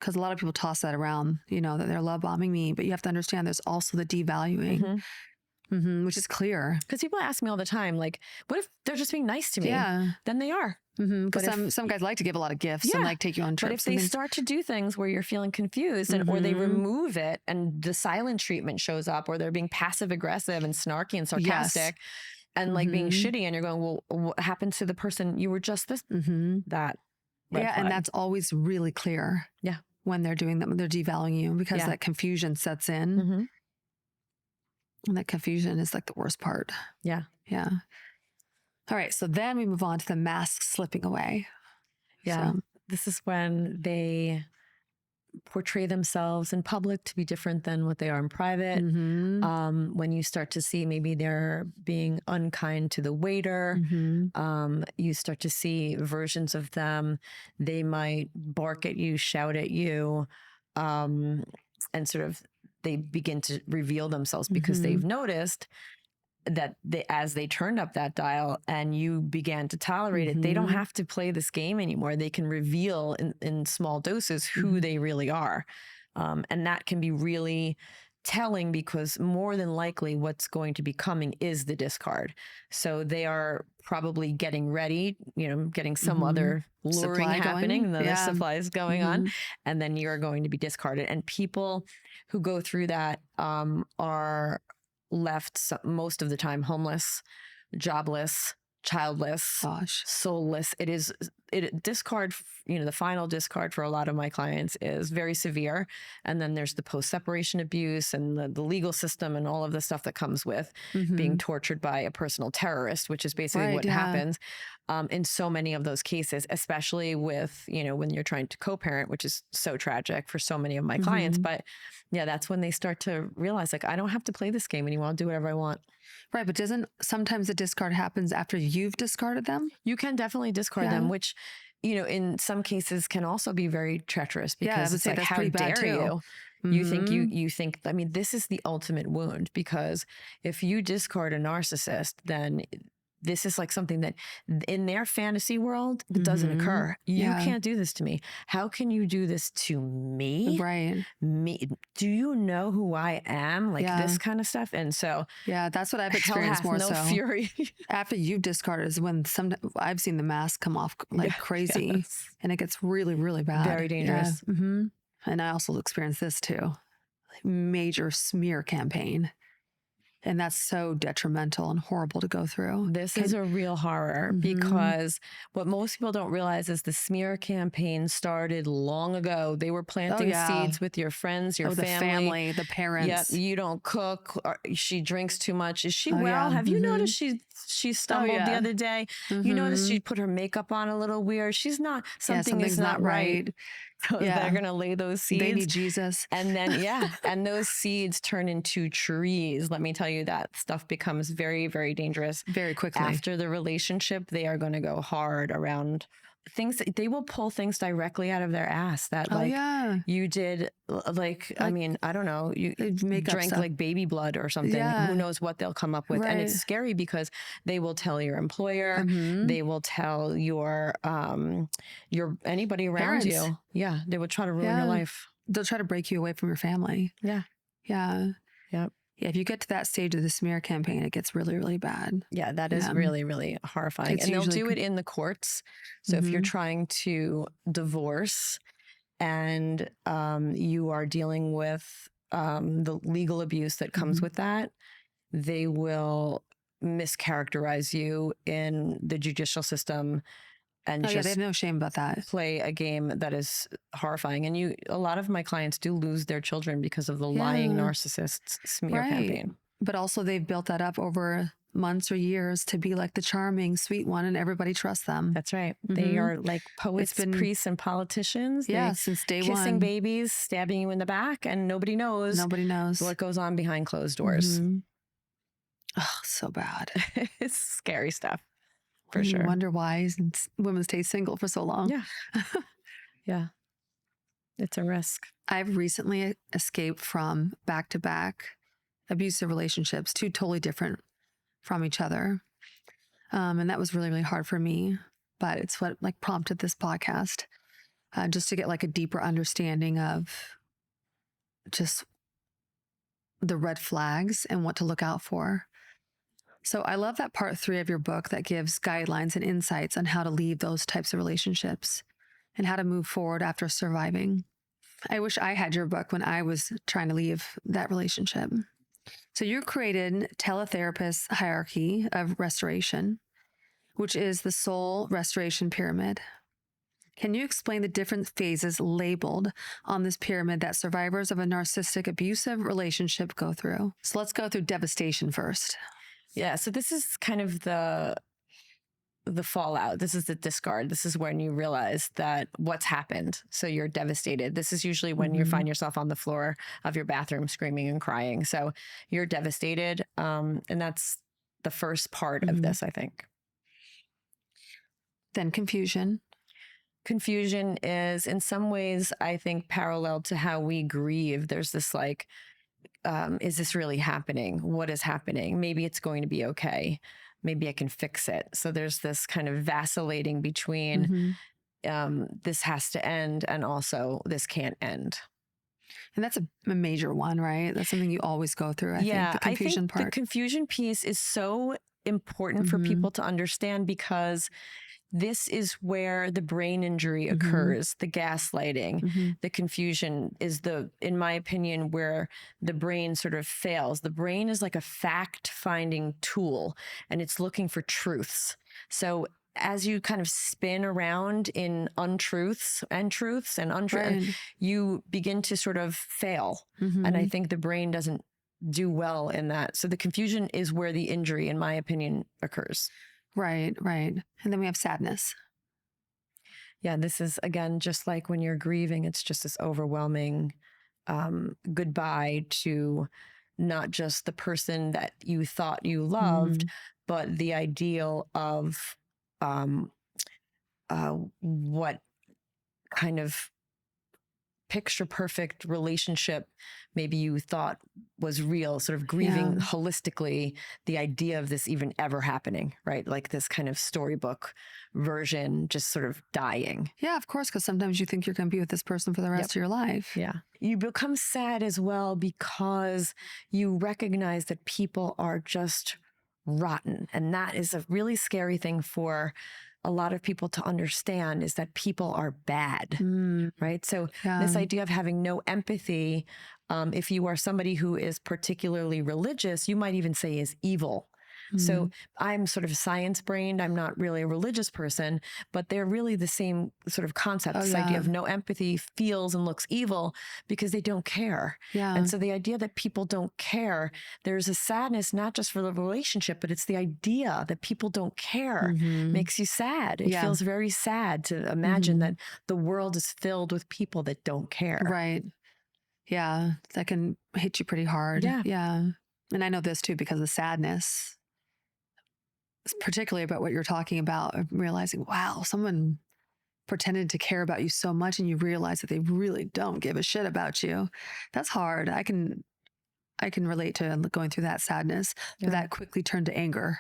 Because a lot of people toss that around, that they're love bombing me, but you have to understand there's also the devaluing. Which is clear. Because people ask me all the time, like, what if they're just being nice to me? Yeah. Then they are. Because some guys like to give a lot of gifts and like take you on trips. But if they start to do things where you're feeling confused or they remove it and the silent treatment shows up, or they're being passive aggressive and snarky and sarcastic and like being shitty, and you're going, well, what happened to the person you were just this, that. Yeah. And that's always really clear. Yeah. When they're doing that, when they're devaluing you, because that confusion sets in. And that confusion is like the worst part. Yeah. Yeah. All right. So then we move on to the mask slipping away. Yeah. So this is when they portray themselves in public to be different than what they are in private. When you start to see maybe they're being unkind to the waiter, you start to see versions of them. They might bark at you, shout at you, and sort of they begin to reveal themselves because they've noticed that as they turned up that dial and you began to tolerate it, they don't have to play this game anymore. They can reveal in small doses who they really are. And that can be really telling, because more than likely what's going to be coming is the discard. So they are probably getting ready, getting some other luring happening, and then the supply is going on, and then you're going to be discarded. And people who go through that are left most of the time homeless, jobless, childless, soulless. Discard, the final discard for a lot of my clients is very severe. And then there's the post-separation abuse and the legal system and all of the stuff that comes with being tortured by a personal terrorist, which is basically what happens in so many of those cases, especially with, when you're trying to co-parent, which is so tragic for so many of my clients. But yeah, that's when they start to realize, like, I don't have to play this game anymore. I'll do whatever I want. Right. But doesn't sometimes the discard happens after you've discarded them? You can definitely discard them, which, in some cases can also be very treacherous, because it's like, how dare you? You think, I mean, this is the ultimate wound, because if you discard a narcissist, then this is like something that in their fantasy world, it doesn't occur. You can't do this to me. How can you do this to me? Right. Me. Do you know who I am? Like this kind of stuff. And so, that's what I've experienced more so. Fury. After you've discarded is when I've seen the mask come off like crazy, and it gets really, really bad. Very dangerous. And I also experienced this too. Major smear campaign. And that's so detrimental and horrible to go through. This is a real horror, because what most people don't realize is the smear campaign started long ago. They were planting seeds with your friends, your family, the parents. Yeah, you don't cook. Or she drinks too much. Is she well? Have you noticed she stumbled the other day? You noticed she put her makeup on a little weird. She's not. Something's not right. So they're going to lay those seeds. They need Jesus. And then, and those seeds turn into trees. Let me tell you, that stuff becomes very, very dangerous. Very quickly. After the relationship, they are going to go hard around things. They will pull things directly out of their ass that you did, I mean, I don't know, you drank like baby blood or something. Who knows what they'll come up with. And it's scary, because they will tell your employer, they will tell your anybody around you. Yeah. They will try to ruin your life. They'll try to break you away from your family. Yeah. Yeah. Yep. Yeah, if you get to that stage of the smear campaign, it gets really, really bad. Yeah, that is really, really horrifying. And they'll do it in the courts. So if you're trying to divorce and you are dealing with the legal abuse that comes with that, they will mischaracterize you in the judicial system and they have no shame about that. Play a game that is horrifying. And a lot of my clients do lose their children because of the lying narcissists smear campaign. But also they've built that up over months or years to be like the charming, sweet one, and everybody trusts them. That's right. They are like poets, priests, and politicians. Since day one. Kissing one. babies, stabbing you in the back, and nobody knows. Nobody knows what goes on behind closed doors. Oh, so bad. It's scary stuff. For sure. You wonder why women stay single for so long. Yeah. Yeah. It's a risk. I've recently escaped from back-to-back abusive relationships, two totally different from each other. And that was really, really hard for me. But it's what prompted this podcast, just to get a deeper understanding of just the red flags and what to look out for. So I love that part 3 of your book that gives guidelines and insights on how to leave those types of relationships and how to move forward after surviving. I wish I had your book when I was trying to leave that relationship. So you created Teletherapist's Hierarchy of Restoration, which is the soul restoration pyramid. Can you explain the different phases labeled on this pyramid that survivors of a narcissistic abusive relationship go through? So let's go through devastation first. Yeah. So this is kind of the fallout. This is the discard. This is when you realize that what's happened. So you're devastated. This is usually when you find yourself on the floor of your bathroom screaming and crying. So you're devastated. And that's the first part of this, I think. Then confusion. Confusion is in some ways, I think, parallel to how we grieve. There's this like, is this really happening? What is happening? Maybe it's going to be okay. Maybe I can fix it. So there's this kind of vacillating between this has to end and also this can't end. And that's a major one, right? That's something you always go through. I think the confusion part. The confusion piece is so important for people to understand because this is where the brain injury occurs, the gaslighting, the confusion is in my opinion, where the brain sort of fails. The brain is like a fact-finding tool and it's looking for truths. So as you kind of spin around in untruths and truths and untruths, you begin to sort of fail. And I think the brain doesn't do well in that. So the confusion is where the injury, in my opinion, occurs. Right. And then we have sadness. Yeah, this is, again, just like when you're grieving, it's just this overwhelming goodbye to not just the person that you thought you loved, but the ideal of what kind of picture perfect relationship maybe you thought was real, sort of grieving holistically the idea of this even ever happening, right? Like this kind of storybook version just sort of dying. Yeah, of course, because sometimes you think you're going to be with this person for the rest of your life. Yeah. You become sad as well because you recognize that people are just rotten. And that is a really scary thing for a lot of people to understand, is that people are bad, right? So this idea of having no empathy, if you are somebody who is particularly religious, you might even say is evil. So I'm sort of science brained. I'm not really a religious person, but they're really the same sort of concept. This idea of no empathy, feels and looks evil because they don't care. And so the idea that people don't care, there's a sadness, not just for the relationship, but it's the idea that people don't care makes you sad. It feels very sad to imagine that the world is filled with people that don't care. Right. Yeah. That can hit you pretty hard. Yeah. And I know this too, because of sadness, particularly about what you're talking about, realizing, wow, someone pretended to care about you so much and you realize that they really don't give a shit about you. That's hard. I can relate to going through that sadness, but that quickly turned to anger.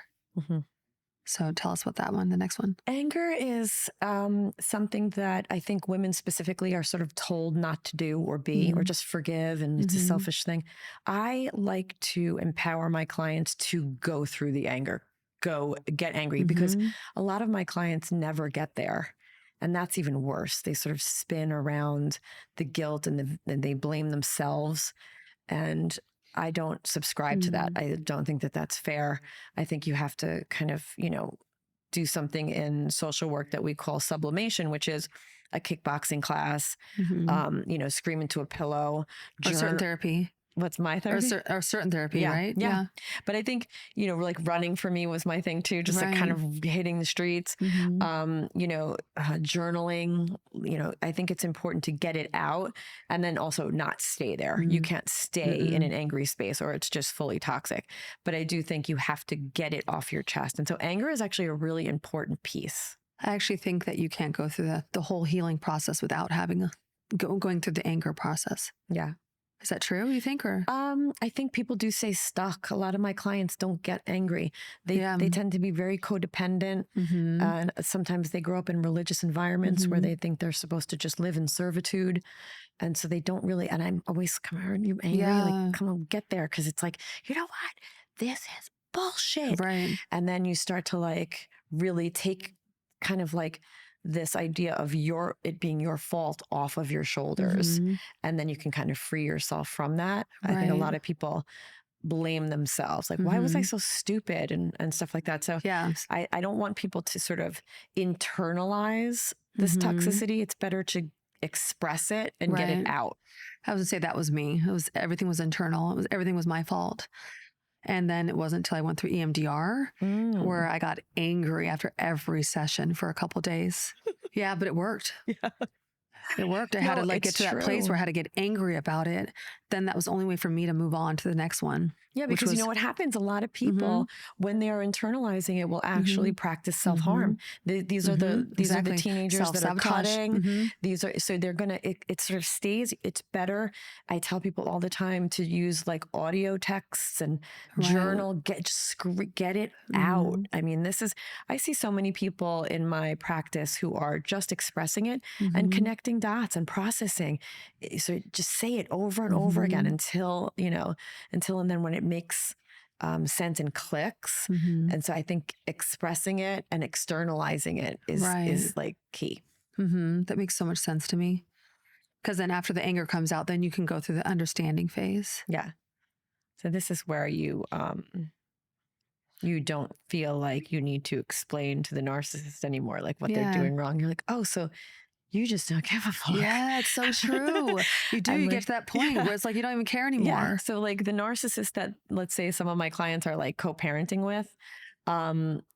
So tell us about that one, the next one. Anger is something that I think women specifically are sort of told not to do or be, or just forgive, and it's a selfish thing. I like to empower my clients to go through the anger, go get angry, because a lot of my clients never get there. And that's even worse. They sort of spin around the guilt and they blame themselves. And I don't subscribe to that. I don't think that that's fair. I think you have to kind of, do something in social work that we call sublimation, which is a kickboxing class, scream into a pillow. Or certain therapy. What's my therapy? Or certain therapy, right? Yeah. But I think, like running for me was my thing too, just like kind of hitting the streets, journaling, I think it's important to get it out and then also not stay there. You can't stay in an angry space or it's just fully toxic. But I do think you have to get it off your chest. And so anger is actually a really important piece. I actually think that you can't go through the whole healing process without having going through the anger process. Yeah. Is that true, you think? Or I think people do say stuck. A lot of my clients don't get angry. They tend to be very codependent. And sometimes they grow up in religious environments where they think they're supposed to just live in servitude. And so they don't really, and I'm always, come on, you angry? Like, come on, get there. Cause it's like, you know what? This is bullshit. Right. And then you start to like really take kind of like this idea of it being your fault off of your shoulders. And then you can kind of free yourself from that. I think a lot of people blame themselves. Like, why was I so stupid and stuff like that? So I don't want people to sort of internalize this toxicity. It's better to express it and get it out. I was gonna say that was me. Everything was internal. Everything was my fault. And then it wasn't until I went through EMDR where I got angry after every session for a couple of days. Yeah, but it worked. It worked. I had to like get to that place where I had to get angry about it. Then that was the only way for me to move on to the next one. Yeah, because you know what happens? A lot of people, when they are internalizing it, will actually practice self-harm. These are the teenagers that are cutting. So they're gonna. It sort of stays. It's better. I tell people all the time to use like audio texts and journal. Get it out. I mean, I see so many people in my practice who are just expressing it and connecting dots and processing. So just say it over and over again until and then when it makes sense and clicks. And so I think expressing it and externalizing it is like key. That makes so much sense to me. Because then after the anger comes out, then you can go through the understanding phase. Yeah. So this is where you don't feel like you need to explain to the narcissist anymore, like what they're doing wrong. You're like, oh, so you just don't give a fuck. Yeah, it's so true. You do. You get to that point where it's like you don't even care anymore. Yeah. So like the narcissist that, let's say, some of my clients are like co-parenting with,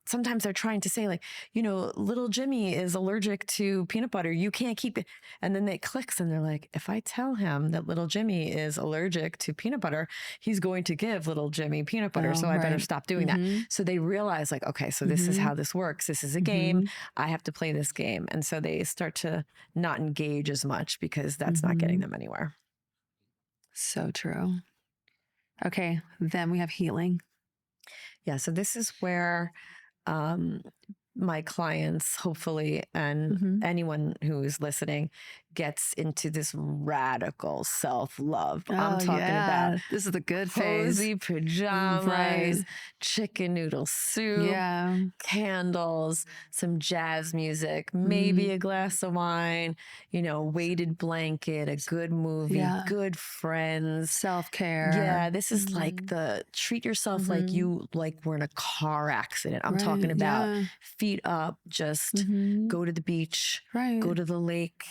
sometimes they're trying to say like, little Jimmy is allergic to peanut butter. You can't keep it. And then it clicks and they're like, if I tell him that little Jimmy is allergic to peanut butter, he's going to give little Jimmy peanut butter. So I better stop doing that. So they realize like, okay, so this is how this works. This is a game. I have to play this game. And so they start to not engage as much because that's not getting them anywhere. So true. Okay. Then we have healing. Yeah. So this is where my clients, hopefully, and anyone who is listening gets into this radical self-love. I'm talking about this is the good phase. Cozy pajamas, chicken noodle soup, candles, some jazz music, maybe a glass of wine, weighted blanket, a good movie, good friends, self-care. Yeah, this is like the treat yourself like you were in a car accident. I'm talking about feet up, just go to the beach, go to the lake.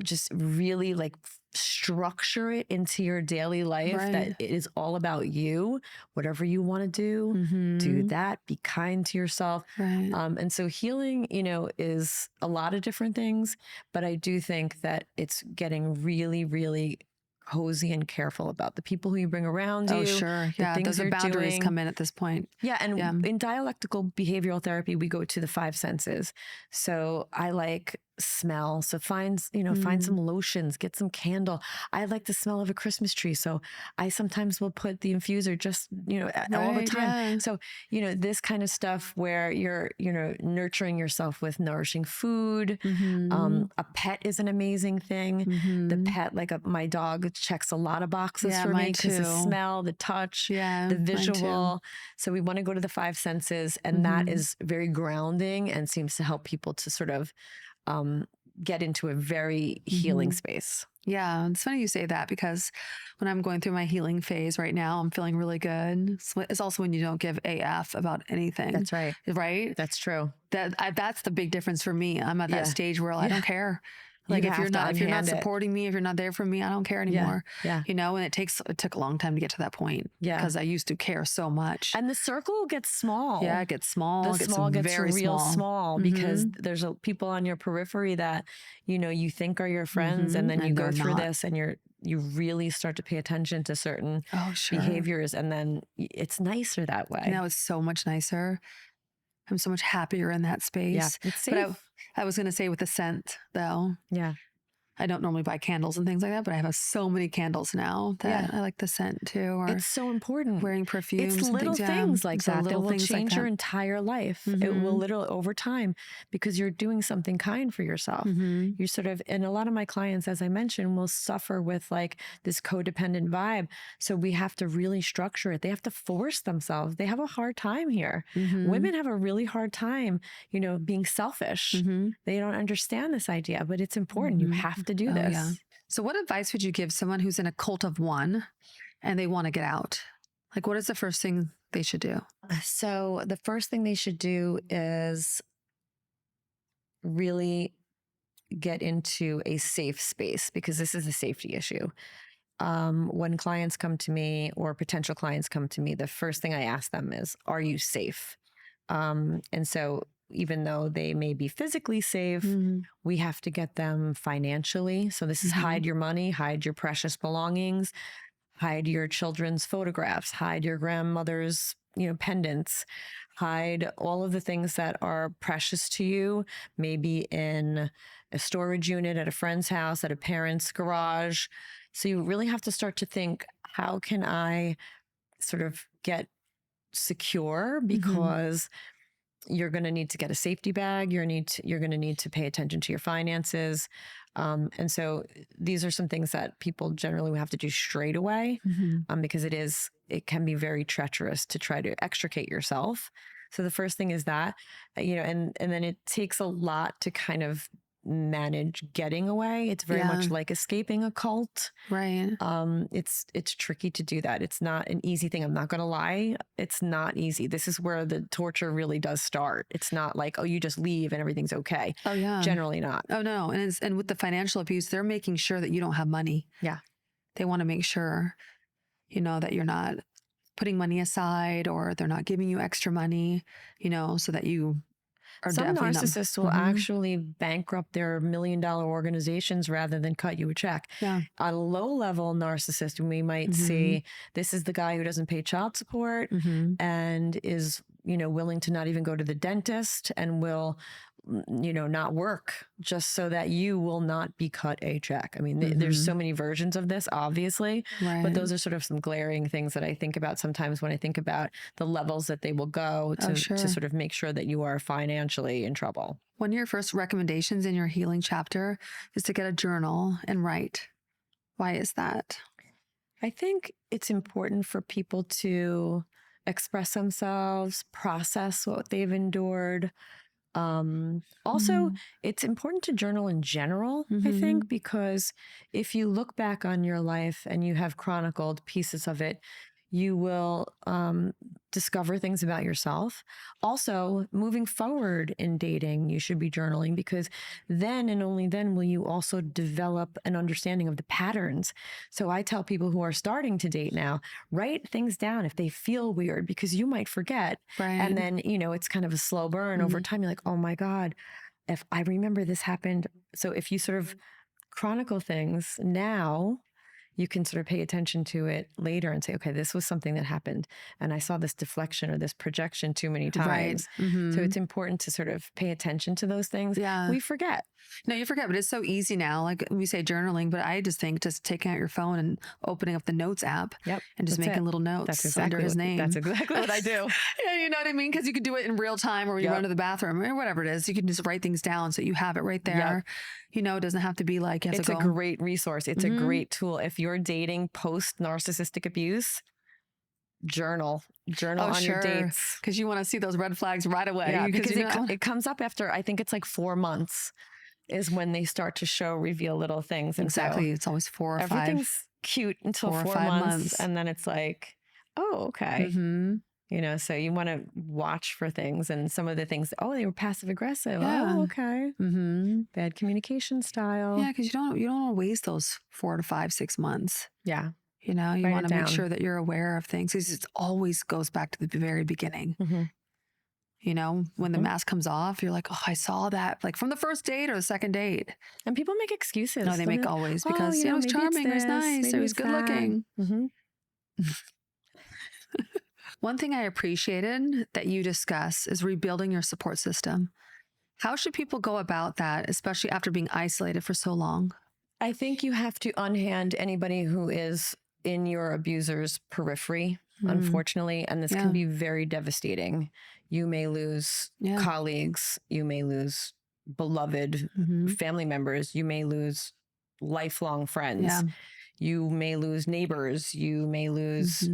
Just really like structure it into your daily life that it is all about you. Whatever you want to do that. Be kind to yourself. And so healing, is a lot of different things, but I do think that it's getting really, really cozy and careful about the people who you bring around you. Oh, sure. Yeah. Those boundaries come in at this point. Yeah. And in dialectical behavioral therapy, we go to the 5 senses. So I like smell. So find some lotions, get some candle. I like the smell of a Christmas tree. So I sometimes will put the infuser just, all the time. Yeah. So, this kind of stuff where you're, nurturing yourself with nourishing food. A pet is an amazing thing. The pet, like my dog checks a lot of boxes for me because the smell, the touch, the visual. So we want to go to the 5 senses, and that is very grounding and seems to help people to sort of get into a very healing space. Yeah. It's funny you say that because when I'm going through my healing phase right now, I'm feeling really good. It's also when you don't give AF about anything. That's right. Right? That's true. That's the big difference for me. I'm at that stage where I don't care. Like if you're not supporting me, if you're not there for me, I don't care anymore. Yeah. And it took a long time to get to that point. Yeah. Because I used to care so much. And the circle gets small. Yeah, it gets small. The small gets very real small because there's people on your periphery that, you think are your friends, and then you go through this and you really start to pay attention to certain behaviors, and then it's nicer that way. It's so much nicer. I'm so much happier in that space. Yeah, it's safe. But I was going to say with the scent though. Yeah. I don't normally buy candles and things like that, but I have so many candles now that I like the scent too. Or it's so important. wearing perfumes. It's little things like that that will change your that. entire life. It will literally over time, because you're doing something kind for yourself. You sort of, and a lot of my clients, as I mentioned, will suffer with like this codependent vibe. So we have to really structure it. They have to force themselves. They have a hard time here. Women have a really hard time, you know, being selfish. They don't understand this idea, but it's important. You have to do this. Yeah. So what advice would you give someone who's in a cult of one and they want to get out? Like, what is the first thing they should do? So the first thing they should do is really get into a safe space, because this is a safety issue. When clients come to me, or potential clients come to me, the first thing I ask them is, are you safe? And so even though they may be physically safe, we have to get them financially. So this is hide your money, hide your precious belongings, hide your children's photographs, hide your grandmother's, you know, pendants, hide all of the things that are precious to you, maybe in a storage unit at a friend's house, at a parent's garage. So you really have to start to think, how can I sort of get secure? Because you're going to need to get a safety bag. You're going to need to pay attention to your finances. And so these are some things that people generally have to do straight away, because it can be very treacherous to try to extricate yourself. So the first thing is that, you know, and then it takes a lot to kind of manage getting away. It's very much like escaping a cult. Right. It's tricky to do that. It's not an easy thing. I'm not going to lie. It's not easy. This is where the torture really does start. It's not like, oh, you just leave and everything's okay. Oh yeah. Generally not. Oh no. And with the financial abuse, they're making sure that you don't have money. Yeah. They want to make sure, you know, that you're not putting money aside, or they're not giving you extra money, you know, so that you are Some definitely narcissists will actually bankrupt their $1 million organizations rather than cut you a check. Yeah. On a low-level narcissist, we might see, this is the guy who doesn't pay child support and is, you know, willing to not even go to the dentist, and will, you know, not work just so that you will not be cut a check. I mean, there's so many versions of this, obviously, but those are sort of some glaring things that I think about sometimes when I think about the levels that they will go to, to sort of make sure that you are financially in trouble. One of your first recommendations in your healing chapter is to get a journal and write. Why is that? I think it's important for people to express themselves, process what they've endured. Also, it's important to journal in general, I think, because if you look back on your life and you have chronicled pieces of it, you will discover things about yourself. Also, moving forward in dating, you should be journaling, because then and only then will you also develop an understanding of the patterns. So I tell people who are starting to date now, write things down if they feel weird, because you might forget. And then, you know, it's kind of a slow burn. Over time, you're like, oh my God, if I remember this happened. So if you sort of chronicle things now, you can sort of pay attention to it later and say, okay, this was something that happened, and I saw this deflection or this projection too many times. So it's important to sort of pay attention to those things. Yeah. We forget. No, you forget, but it's so easy now. Like we say journaling, but I just think just taking out your phone and opening up the notes app and just making little notes That's exactly under his name. That's exactly what I do. Yeah, you know what I mean? Because you could do it in real time, or when you run to the bathroom or whatever it is. You can just write things down so you have it right there. You know, it doesn't have to be like, you have it's to go. A great resource. It's a great tool. If you're dating post narcissistic abuse, journal on your dates, because you want to see those red flags right away. Yeah, because it comes up after, I think it's like 4 months is when they start to reveal little things. And exactly. So it's always 4 or 5. Everything's cute until 4 months. And then it's like, oh, okay. You know, so you want to watch for things, and some of the things, oh, they were passive aggressive. Yeah. Oh, okay. Bad communication style. Yeah, because you don't want to waste those 4 to 5, 6 months. Yeah. You know, you want to make sure that you're aware of things, because it always goes back to the very beginning. You know, when the mask comes off, you're like, oh, I saw that, like from the first date or the second date. And people make excuses. No, they make always, because he was charming, he was nice, he was good looking. One thing I appreciated that you discuss is rebuilding your support system. How should people go about that, especially after being isolated for so long? I think you have to unhand anybody who is in your abuser's periphery, unfortunately, and this can be very devastating. You may lose colleagues, you may lose beloved family members, you may lose lifelong friends, you may lose neighbors, you may lose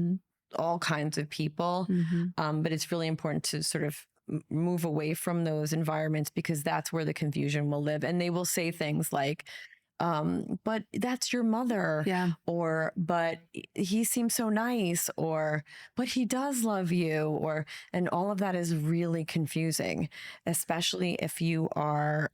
all kinds of people. But it's really important to sort of move away from those environments, because that's where the confusion will live. And they will say things like, but that's your mother, or, but he seems so nice, or, but he does love you, or, and all of that is really confusing, especially if you are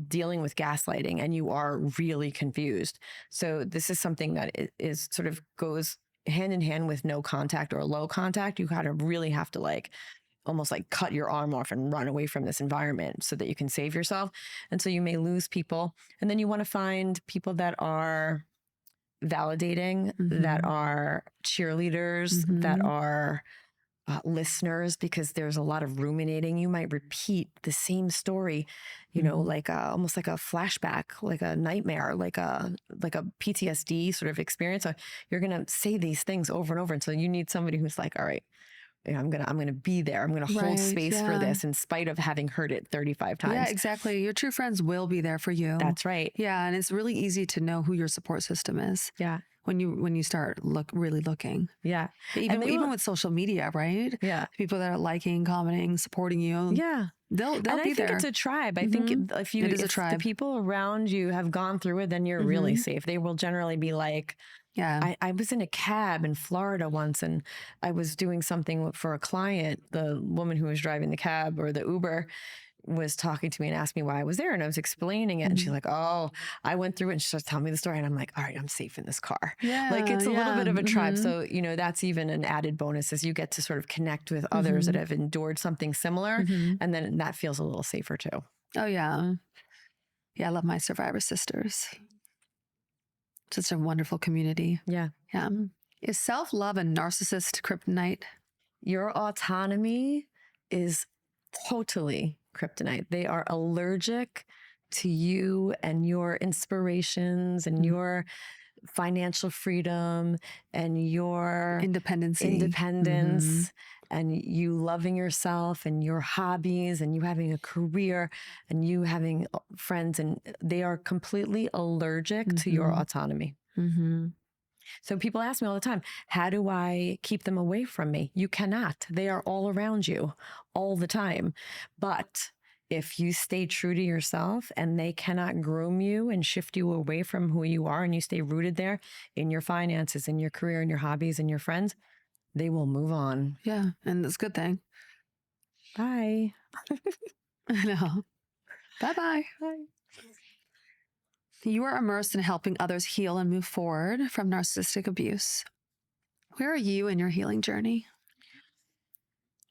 dealing with gaslighting and you are really confused. So this is something that is sort of goes hand in hand with no contact or low contact. You kind of really have to like almost like cut your arm off and run away from this environment so that you can save yourself. And so you may lose people. And then you want to find people that are validating, that are cheerleaders, that are listeners, because there's a lot of ruminating. You might repeat the same story, you know, like almost like a flashback, like a nightmare, like a PTSD sort of experience. So you're going to say these things over and over. And so you need somebody who's like, all right, I'm gonna be there. I'm gonna hold space for this in spite of having heard it 35 times. Yeah, exactly. Your true friends will be there for you. That's right. Yeah, and it's really easy to know who your support system is. Yeah. When you start really looking. Yeah. Even with social media, right? Yeah. People that are liking, commenting, supporting you. Yeah. They'll be there. I think it's a tribe. I think if the people around you have gone through it, then you're really safe. They will generally be like, I was in a cab in Florida once, and I was doing something for a client. The woman who was driving the cab or the Uber was talking to me and asked me why I was there. And I was explaining it. And she's like, oh, I went through it. And she starts telling me the story. And I'm like, all right, I'm safe in this car. Yeah, like it's a little bit of a tribe. So, you know, that's even an added bonus, as you get to sort of connect with others that have endured something similar. And then that feels a little safer too. Oh, yeah. Yeah, I love my survivor sisters. Such a wonderful community. Yeah. Yeah. Is self-love a narcissist kryptonite? Your autonomy is totally kryptonite. They are allergic to you and your inspirations and your financial freedom and your independence and you loving yourself and your hobbies and you having a career and you having friends, and they are completely allergic to your autonomy. So people ask me all the time, how do I keep them away from me? You cannot. They are all around you all the time. But if you stay true to yourself and they cannot groom you and shift you away from who you are, and you stay rooted there in your finances, in your career, in your hobbies, and your friends, they will move on. Yeah. And that's a good thing. Bye. I know. Bye-bye. Bye. You are immersed in helping others heal and move forward from narcissistic abuse. Where are you in your healing journey?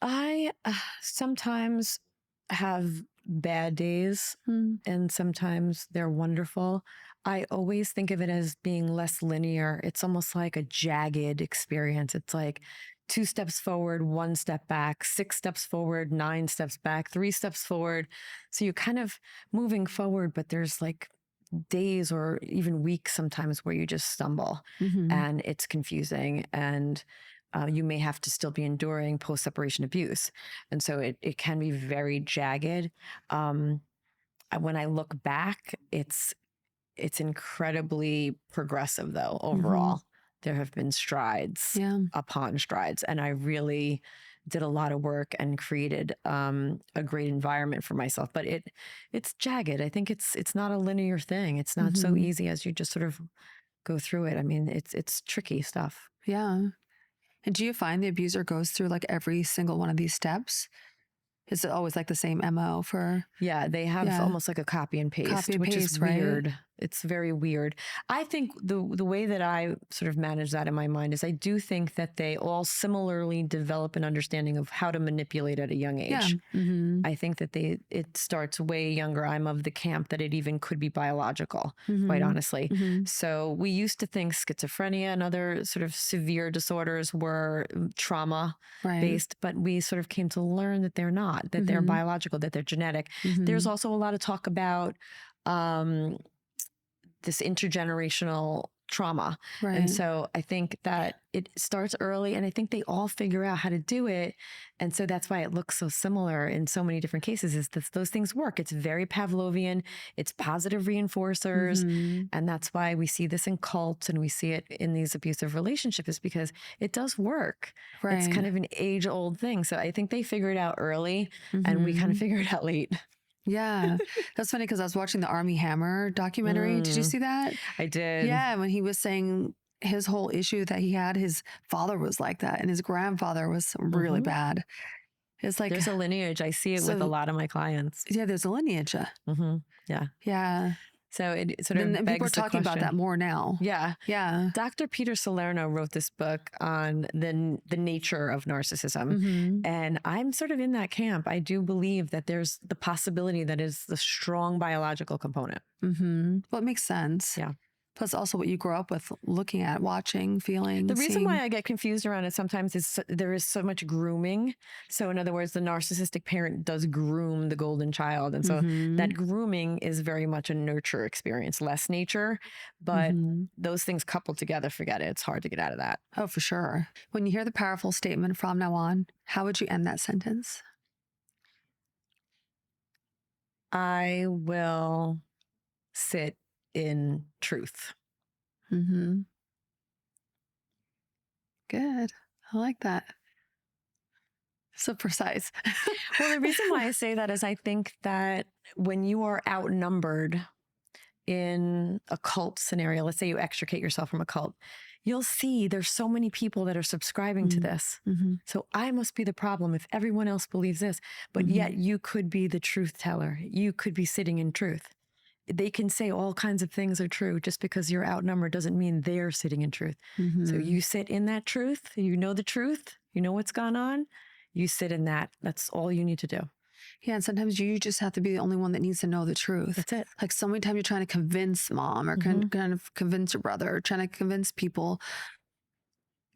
I sometimes have bad days and sometimes they're wonderful. I always think of it as being less linear. It's almost like a jagged experience. It's like 2 steps forward, 1 step back, 6 steps forward, 9 steps back, 3 steps forward. So you're kind of moving forward, but there's like days or even weeks sometimes where you just stumble and it's confusing, and you may have to still be enduring post-separation abuse. And so it can be very jagged. When I look back, it's incredibly progressive though, overall. There have been strides upon strides, and I really did a lot of work and created a great environment for myself. But it's jagged. I think it's not a linear thing. It's not so easy as you just sort of go through it. I mean, it's tricky stuff. Yeah. And do you find the abuser goes through like every single one of these steps? Is it always like the same MO for? Yeah, they have almost like a copy and paste, which is weird. Right? It's very weird. I think the way that I sort of manage that in my mind is I do think that they all similarly develop an understanding of how to manipulate at a young age. Yeah. I think that it starts way younger. I'm of the camp that it even could be biological, quite honestly. So we used to think schizophrenia and other sort of severe disorders were trauma based, but we sort of came to learn that they're not, that they're biological, that they're genetic. There's also a lot of talk about this intergenerational trauma. Right. And so I think that it starts early, and I think they all figure out how to do it. And so that's why it looks so similar in so many different cases, is that those things work. It's very Pavlovian. It's positive reinforcers. And that's why we see this in cults and we see it in these abusive relationships, is because it does work. Right. It's kind of an age-old thing. So I think they figure it out early, and we kind of figure it out late. Yeah. That's funny because I was watching the Army Hammer documentary. Did you see that? I did. Yeah. When he was saying his whole issue that he had, his father was like that and his grandfather was really bad. It's like there's a lineage. I see it with a lot of my clients. Yeah, there's a lineage. Yeah. Yeah. So it sort of and people are talking about that more now. Yeah. Yeah. Dr. Peter Salerno wrote this book on the nature of narcissism. And I'm sort of in that camp. I do believe that there's the possibility that is the strong biological component. Well, it makes sense. Yeah. Plus also what you grow up with, looking at, watching, feeling. The reason why I get confused around it sometimes is there is so much grooming. So in other words, the narcissistic parent does groom the golden child. And so that grooming is very much a nurture experience, less nature. But those things coupled together, forget it. It's hard to get out of that. Oh, for sure. When you hear the powerful statement, from now on, how would you end that sentence? I will sit in truth. Good. I like that. So precise. Well, the reason why I say that is I think that when you are outnumbered in a cult scenario, let's say you extricate yourself from a cult, you'll see there's so many people that are subscribing to this. So I must be the problem if everyone else believes this, but yet you could be the truth teller. You could be sitting in truth. They can say all kinds of things are true. Just because you're outnumbered doesn't mean they're sitting in truth. So you sit in that truth. You know the truth. You know what's gone on. You sit in that. That's all you need to do. Yeah. And sometimes you just have to be the only one that needs to know the truth. That's it. Like so many times you're trying to convince mom or kind of convince your brother, or trying to convince people.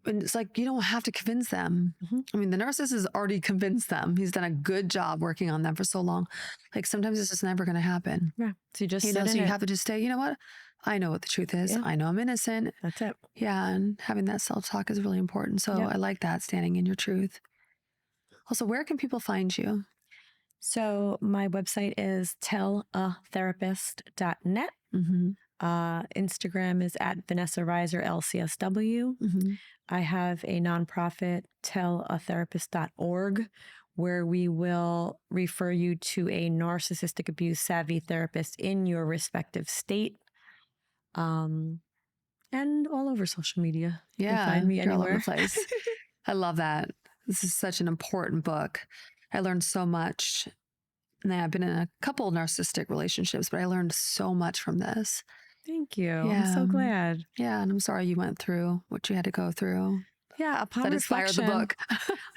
And it's like, you don't have to convince them. I mean, the narcissist has already convinced them. He's done a good job working on them for so long. Like sometimes it's just never going to happen. Yeah. So you just so you have to just say, you know what? I know what the truth is. Yeah. I know I'm innocent. That's it. Yeah. And having that self-talk is really important. So I like that, standing in your truth. Also, where can people find you? So my website is tellatherapist.net. Instagram is at Vanessa Reiser, LCSW. I have a nonprofit, tellatherapist.org, where we will refer you to a narcissistic abuse savvy therapist in your respective state. And all over social media. Yeah. You can find me anywhere. All over the place. I love that. This is such an important book. I learned so much. Now, I've been in a couple of narcissistic relationships, but I learned so much from this. Thank you. Yeah. I'm so glad. Yeah. And I'm sorry you went through what you had to go through. Yeah. Upon reflection, the book.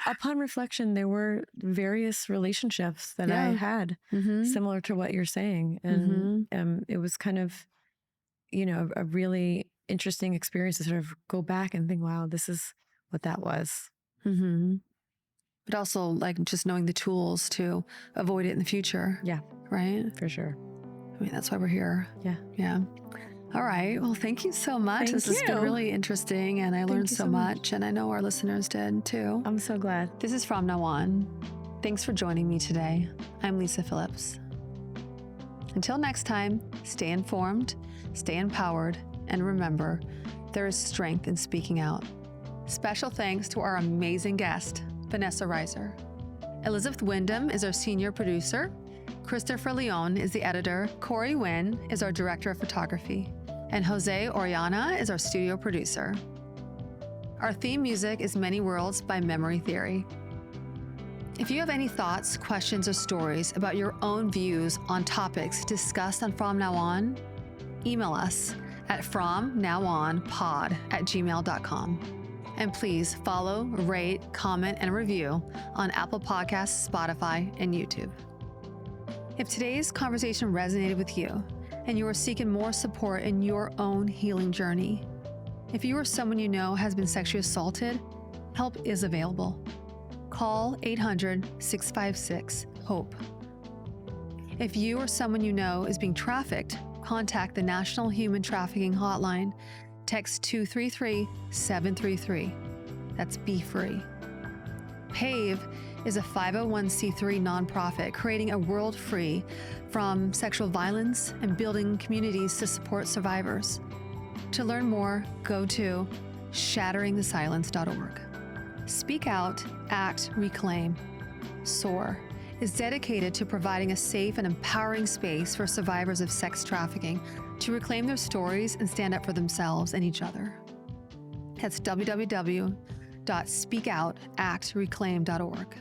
upon reflection, there were various relationships that I had similar to what you're saying. And it was kind of, a really interesting experience to sort of go back and think, wow, this is what that was. But also like just knowing the tools to avoid it in the future. Yeah. Right? For sure. I mean, that's why we're here. Yeah. Yeah. All right. Well, thank you so much. This has been really interesting, and I learned so much, and I know our listeners did too. I'm so glad. This is From Now On. Thanks for joining me today. I'm Lisa Phillips. Until next time, stay informed, stay empowered, and remember, there is strength in speaking out. Special thanks to our amazing guest, Vanessa Reiser. Elizabeth Wyndham is our senior producer. Christopher Leon is the editor. Corey Wynn is our director of photography. And Jose Oriana is our studio producer. Our theme music is Many Worlds by Memory Theory. If you have any thoughts, questions, or stories about your own views on topics discussed on From Now On, email us at fromnowonpod@gmail.com. And please follow, rate, comment, and review on Apple Podcasts, Spotify, and YouTube. If today's conversation resonated with you and you are seeking more support in your own healing journey, if you or someone you know has been sexually assaulted, help is available. Call 800-656-HOPE. If you or someone you know is being trafficked, contact the National Human Trafficking Hotline. Text 233-733. That's Be Free. PAVE is a 501c3 nonprofit creating a world free from sexual violence and building communities to support survivors. To learn more, go to shatteringthesilence.org. Speak Out, Act, Reclaim, SOAR, is dedicated to providing a safe and empowering space for survivors of sex trafficking to reclaim their stories and stand up for themselves and each other. That's www.speakoutactreclaim.org.